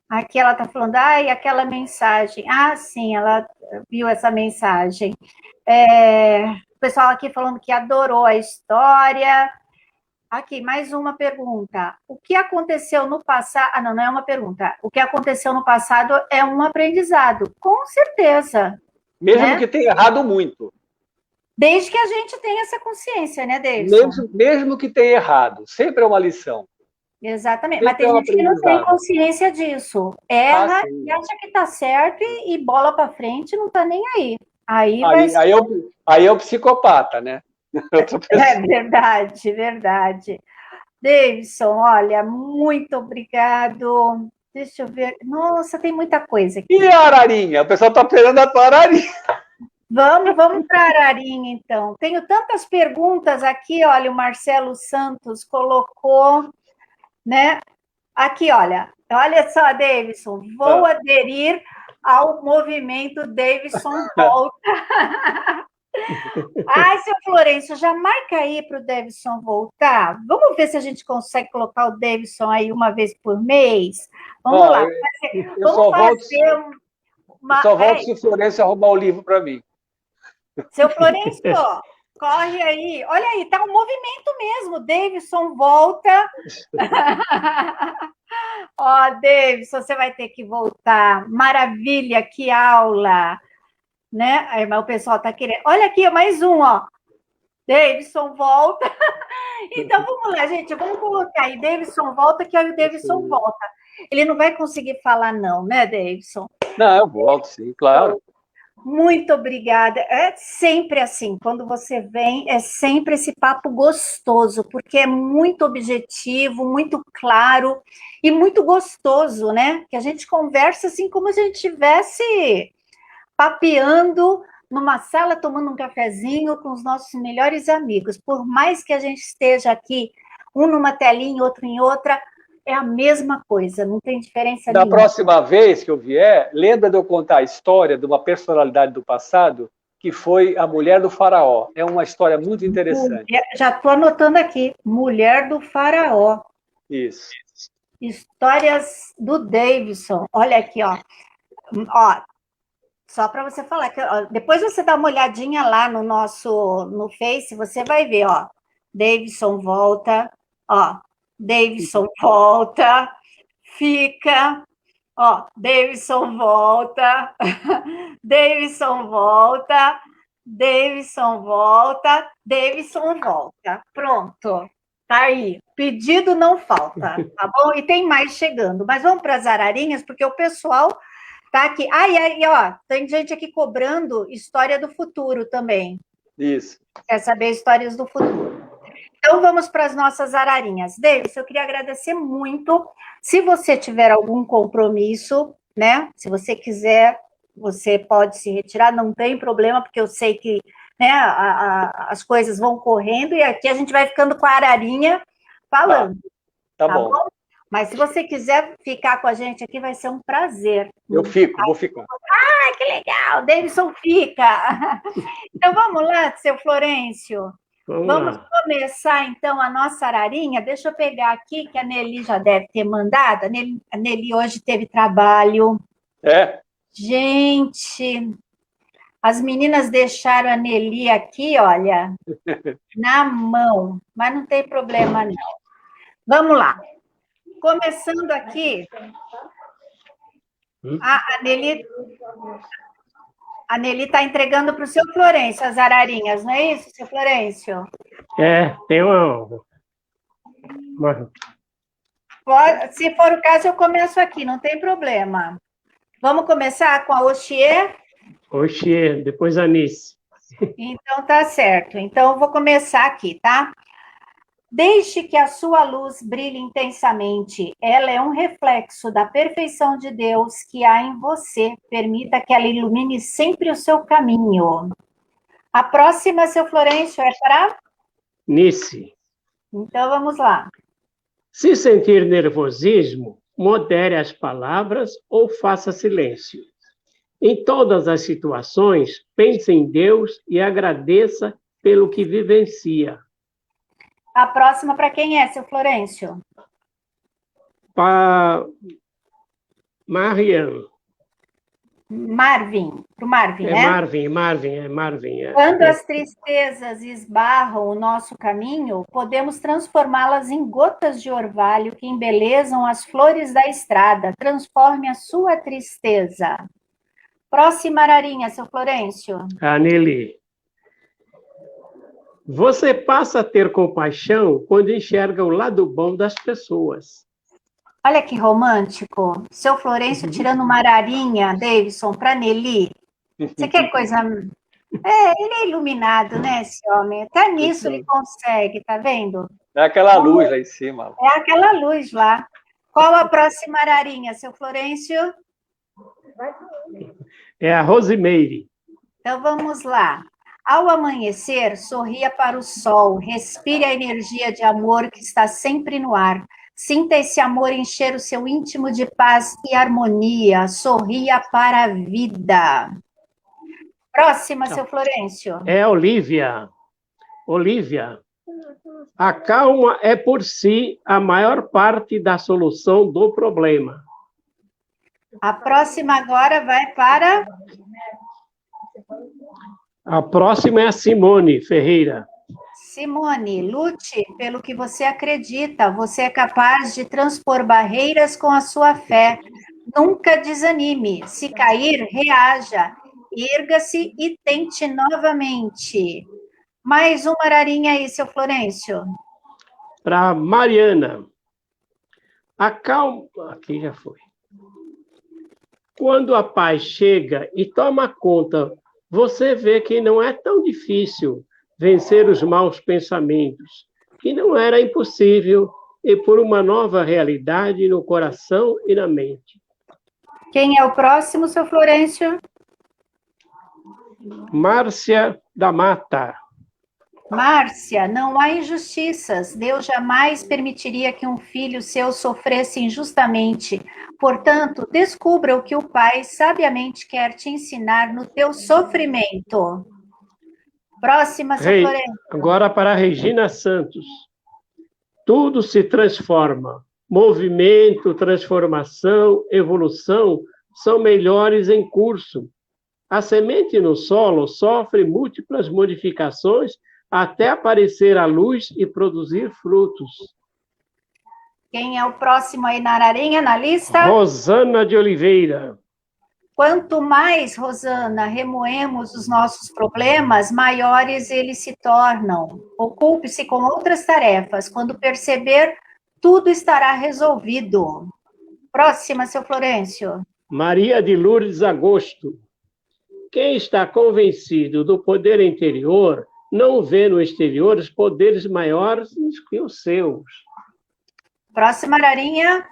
Aqui ela está falando, ai, aquela mensagem. Ah, sim, ela viu essa mensagem. O pessoal aqui falando que adorou a história. Aqui, mais uma pergunta. O que aconteceu no passado... Ah, não é uma pergunta. O que aconteceu no passado é um aprendizado, com certeza. Mesmo né? que tenha errado muito. Desde que a gente tenha essa consciência, né, Davidson? Mesmo que tenha errado. Sempre é uma lição. Exatamente. Sempre Mas tem gente que não tem consciência disso. Erra e acha que está certo e bola para frente, não está nem aí. Aí é o psicopata, né? É verdade, verdade. Davidson, olha, muito obrigado. Deixa eu ver. Nossa, tem muita coisa aqui. E a ararinha? O pessoal está esperando a tua ararinha. Vamos para a ararinha, então. Tenho tantas perguntas aqui, olha, o Marcelo Santos colocou, né? Aqui, olha só, Davidson, vou aderir ao movimento Davidson Volta. Ai, seu Florencio, já marca aí para o Davidson voltar. Vamos ver se a gente consegue colocar o Davidson aí uma vez por mês. Vamos lá. Eu só volto se o Florencio arrumar o livro para mim. Seu Florencio, corre aí. Olha aí, tá um movimento mesmo. Davidson volta. Ó, Davidson, você vai ter que voltar. Maravilha, que aula. Né? Aí, mas o pessoal tá querendo. Olha aqui, mais um, ó. Davidson volta. Então, vamos lá, gente. Vamos colocar aí. Davidson volta, que aí o Davidson volta. Ele não vai conseguir falar não, né, Davidson? Não, eu volto, sim, claro. Muito obrigada. É sempre assim, quando você vem, é sempre esse papo gostoso, porque é muito objetivo, muito claro e muito gostoso, né? Que a gente conversa assim como se a gente estivesse papeando numa sala, tomando um cafezinho com os nossos melhores amigos. Por mais que a gente esteja aqui, um numa telinha, outro em outra, é a mesma coisa, não tem diferença nenhuma. Da próxima vez que eu vier, lembra de eu contar a história de uma personalidade do passado, que foi a mulher do faraó. É uma história muito interessante. Já estou anotando aqui, Mulher do Faraó. Isso. Histórias do Davidson. Olha aqui, ó. Só para você falar, que depois você dá uma olhadinha lá no Face, você vai ver, ó. Davidson volta, ó. Davidson volta, fica, ó. Davidson volta, Davidson volta, Davidson volta, Davidson volta. Pronto. Tá aí. Pedido não falta, tá bom? E tem mais chegando. Mas vamos para as ararinhas, porque o pessoal tá aqui. E ó, tem gente aqui cobrando história do futuro também. Isso. Quer saber histórias do futuro. Então, vamos para as nossas ararinhas. Davis, eu queria agradecer muito. Se você tiver algum compromisso, né? Se você quiser, você pode se retirar, não tem problema, porque eu sei que, né, as coisas vão correndo e aqui a gente vai ficando com a ararinha falando. Tá bom. Mas se você quiser ficar com a gente aqui, vai ser um prazer. Eu fico, vou ficar. Ah, que legal! Davidson fica. Então, vamos lá, seu Florencio. Vamos começar, então, a nossa ararinha. Deixa eu pegar aqui, que a Nelly já deve ter mandado. A Nelly hoje teve trabalho. É? Gente, as meninas deixaram a Nelly aqui, olha, na mão. Mas não tem problema, não. Vamos lá. Começando aqui, a Nelly está entregando para o seu Florencio as ararinhas, não é isso, seu Florencio? Tem uma... Se for o caso, eu começo aqui, não tem problema. Vamos começar com a Oxie? Oxie, depois a Nice. Então, tá certo. Então, eu vou começar aqui, tá? Deixe que a sua luz brilhe intensamente. Ela é um reflexo da perfeição de Deus que há em você. Permita que ela ilumine sempre o seu caminho. A próxima, seu Florencio, é para... Nice. Então, vamos lá. Se sentir nervosismo, modere as palavras ou faça silêncio. Em todas as situações, pense em Deus e agradeça pelo que vivencia. A próxima para quem é, seu Florencio? Para Marian. Marvin, para o Marvin, É né? Marvin. Quando as tristezas esbarram o nosso caminho, podemos transformá-las em gotas de orvalho que embelezam as flores da estrada. Transforme a sua tristeza. Próxima ararinha, seu Florencio. Aneli. Você passa a ter compaixão quando enxerga o lado bom das pessoas. Olha que romântico. Seu Florencio tirando uma ararinha, Davidson, para Nelly. Você quer coisa... ele é iluminado, né, esse homem? Até nisso ele consegue, tá vendo? É aquela luz lá em cima. É aquela luz lá. Qual a próxima ararinha, seu Florencio? É a Rosemeire. Então vamos lá. Ao amanhecer, sorria para o sol, respire a energia de amor que está sempre no ar. Sinta esse amor encher o seu íntimo de paz e harmonia. Sorria para a vida. Próxima, seu Florencio. É Olivia. A calma é por si a maior parte da solução do problema. A próxima agora vai para... A próxima é a Simone Ferreira. Simone, lute pelo que você acredita. Você é capaz de transpor barreiras com a sua fé. Nunca desanime. Se cair, reaja. Erga-se e tente novamente. Mais uma ararinha aí, seu Florencio. Para Mariana. A calma... Aqui já foi. Quando a paz chega e toma conta, você vê que não é tão difícil vencer os maus pensamentos, que não era impossível, e por uma nova realidade no coração e na mente. Quem é o próximo, seu Florencio? Márcia da Mata. Márcia, não há injustiças. Deus jamais permitiria que um filho seu sofresse injustamente. Portanto, descubra o que o Pai sabiamente quer te ensinar no teu sofrimento. Próxima, seu Florencio. Agora para a Regina Santos. Tudo se transforma. Movimento, transformação, evolução são melhores em curso. A semente no solo sofre múltiplas modificações até aparecer a luz e produzir frutos. Quem é o próximo aí na ararinha, na lista? Rosana de Oliveira. Quanto mais, Rosana, remoemos os nossos problemas, maiores eles se tornam. Ocupe-se com outras tarefas. Quando perceber, tudo estará resolvido. Próxima, seu Florencio. Maria de Lourdes Agosto. Quem está convencido do poder interior não vê no exterior os poderes maiores que os seus. Próxima ararinha.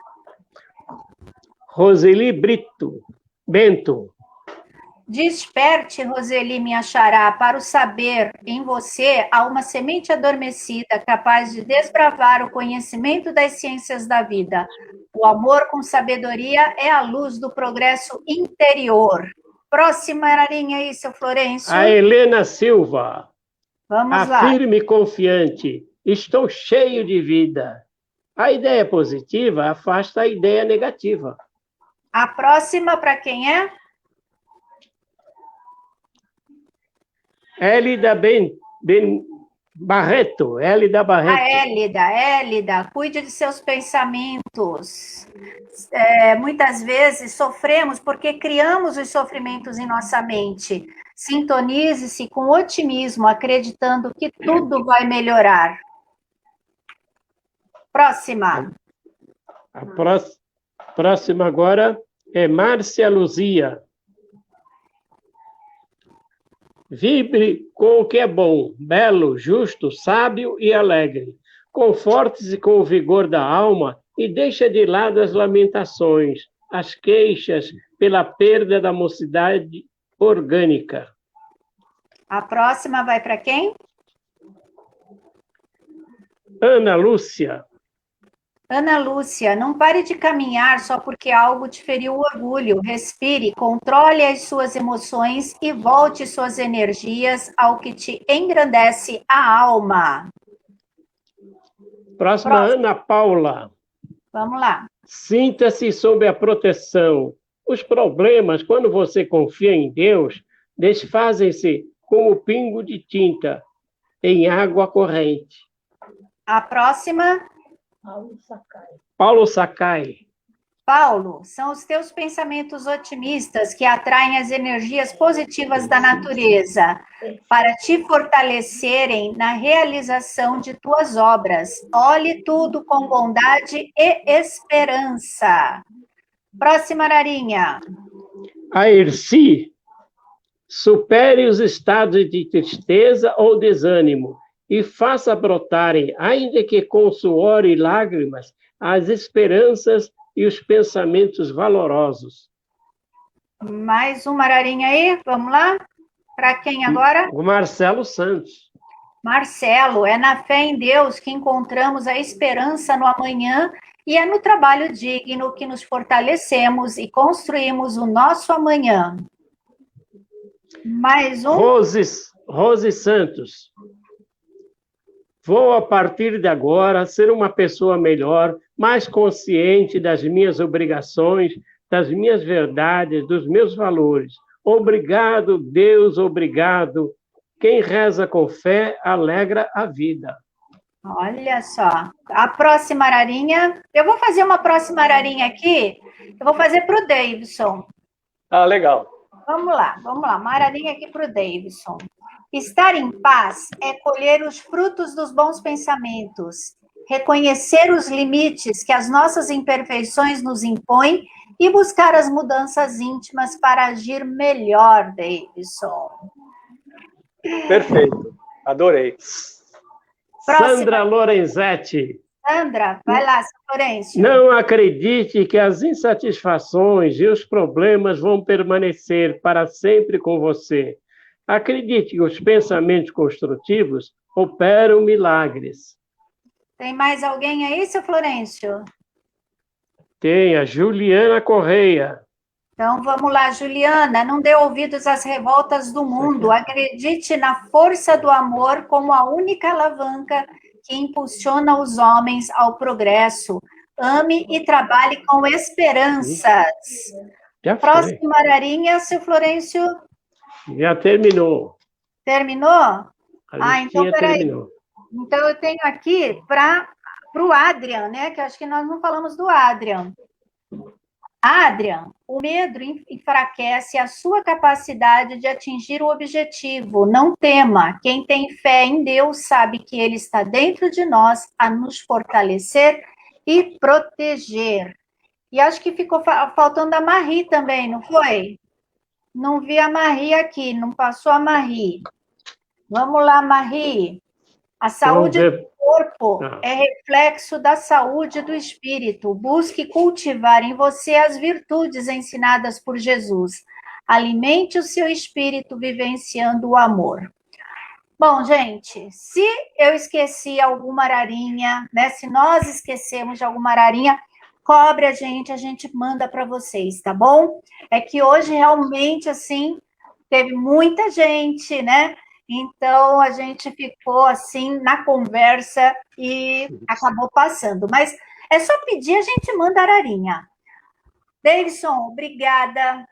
Roseli Bento. Desperte, Roseli, minha xará, para o saber. Em você há uma semente adormecida, capaz de desbravar o conhecimento das ciências da vida. O amor com sabedoria é a luz do progresso interior. Próxima ararinha aí, seu Florencio. A Helena Silva. Vamos lá. Afirme e confiante. Estou cheio de vida. A ideia positiva afasta a ideia negativa. A próxima, para quem é? Hélida Barreto. A Hélida, cuide de seus pensamentos. Muitas vezes sofremos porque criamos os sofrimentos em nossa mente. Sintonize-se com otimismo, acreditando que tudo vai melhorar. Próxima. A próxima agora é Márcia Luzia. Vibre com o que é bom, belo, justo, sábio e alegre. Conforte-se com o vigor da alma e deixa de lado as lamentações, as queixas pela perda da mocidade orgânica. A próxima vai para quem? Ana Lúcia. Ana Lúcia, não pare de caminhar só porque algo te feriu o orgulho. Respire, controle as suas emoções e volte suas energias ao que te engrandece a alma. Próxima, Ana Paula. Vamos lá. Sinta-se sob a proteção. Os problemas, quando você confia em Deus, desfazem-se como pingo de tinta em água corrente. A próxima. Paulo Sakai. Paulo, são os teus pensamentos otimistas que atraem as energias positivas da natureza para te fortalecerem na realização de tuas obras. Olhe tudo com bondade e esperança. Próxima, Ararinha. A Erci, supere os estados de tristeza ou desânimo e faça brotarem, ainda que com suor e lágrimas, as esperanças e os pensamentos valorosos. Mais uma Ararinha aí, vamos lá? Para quem agora? O Marcelo Santos. Marcelo, é na fé em Deus que encontramos a esperança no amanhã e é no trabalho digno que nos fortalecemos e construímos o nosso amanhã. Mais um. Rose Santos. Vou, a partir de agora, ser uma pessoa melhor, mais consciente das minhas obrigações, das minhas verdades, dos meus valores. Obrigado, Deus, obrigado. Quem reza com fé alegra a vida. Olha só. A próxima Ararinha. Eu vou fazer uma próxima Ararinha aqui. Eu vou fazer para o Davidson. Ah, legal. Vamos lá. Uma Ararinha aqui para o Davidson. Estar em paz é colher os frutos dos bons pensamentos, reconhecer os limites que as nossas imperfeições nos impõem e buscar as mudanças íntimas para agir melhor, Davidson. Perfeito. Adorei. Próxima. Sandra Lorenzetti. Sandra, vai lá, Florencio. Não acredite que as insatisfações e os problemas vão permanecer para sempre com você. Acredite que os pensamentos construtivos operam milagres. Tem mais alguém aí, seu Florencio? Tem a Juliana Correia. Então, vamos lá, Juliana. Não dê ouvidos às revoltas do mundo. Acredite na força do amor como a única alavanca que impulsiona os homens ao progresso. Ame e trabalhe com esperanças. Próxima Ararinha, seu Florencio. Já terminou. Terminou? Então peraí. Terminou. Então eu tenho aqui para o Adrian, né? Que eu acho que nós não falamos do Adrian. Adrian, o medo enfraquece a sua capacidade de atingir o objetivo. Não tema. Quem tem fé em Deus sabe que Ele está dentro de nós a nos fortalecer e proteger. E acho que ficou faltando a Marie também, não foi? Não vi a Marie aqui, não passou a Marie. Vamos lá, Marie. A saúde do corpo é reflexo da saúde do espírito. Busque cultivar em você as virtudes ensinadas por Jesus. Alimente o seu espírito vivenciando o amor. Bom, gente, se eu esqueci alguma ararinha, né? Se nós esquecemos de alguma ararinha, cobre a gente manda para vocês, tá bom? É que hoje realmente, assim, teve muita gente, né? Então, a gente ficou, assim, na conversa e acabou passando. Mas é só pedir, a gente manda ararinha. Davidson, obrigada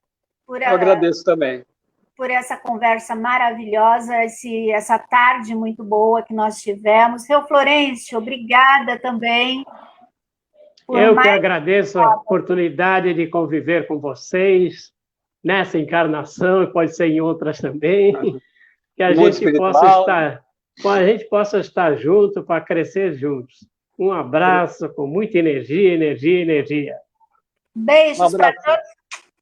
por... Eu agradeço também. Por essa conversa maravilhosa, essa tarde muito boa que nós tivemos. Seu Florencio, obrigada também. Eu que agradeço a oportunidade de conviver com vocês nessa encarnação, e pode ser em outras também, que a gente possa estar junto para crescer juntos. Um abraço com muita energia. Beijos para todos.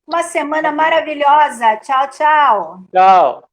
Uma semana maravilhosa. Tchau, tchau. Tchau.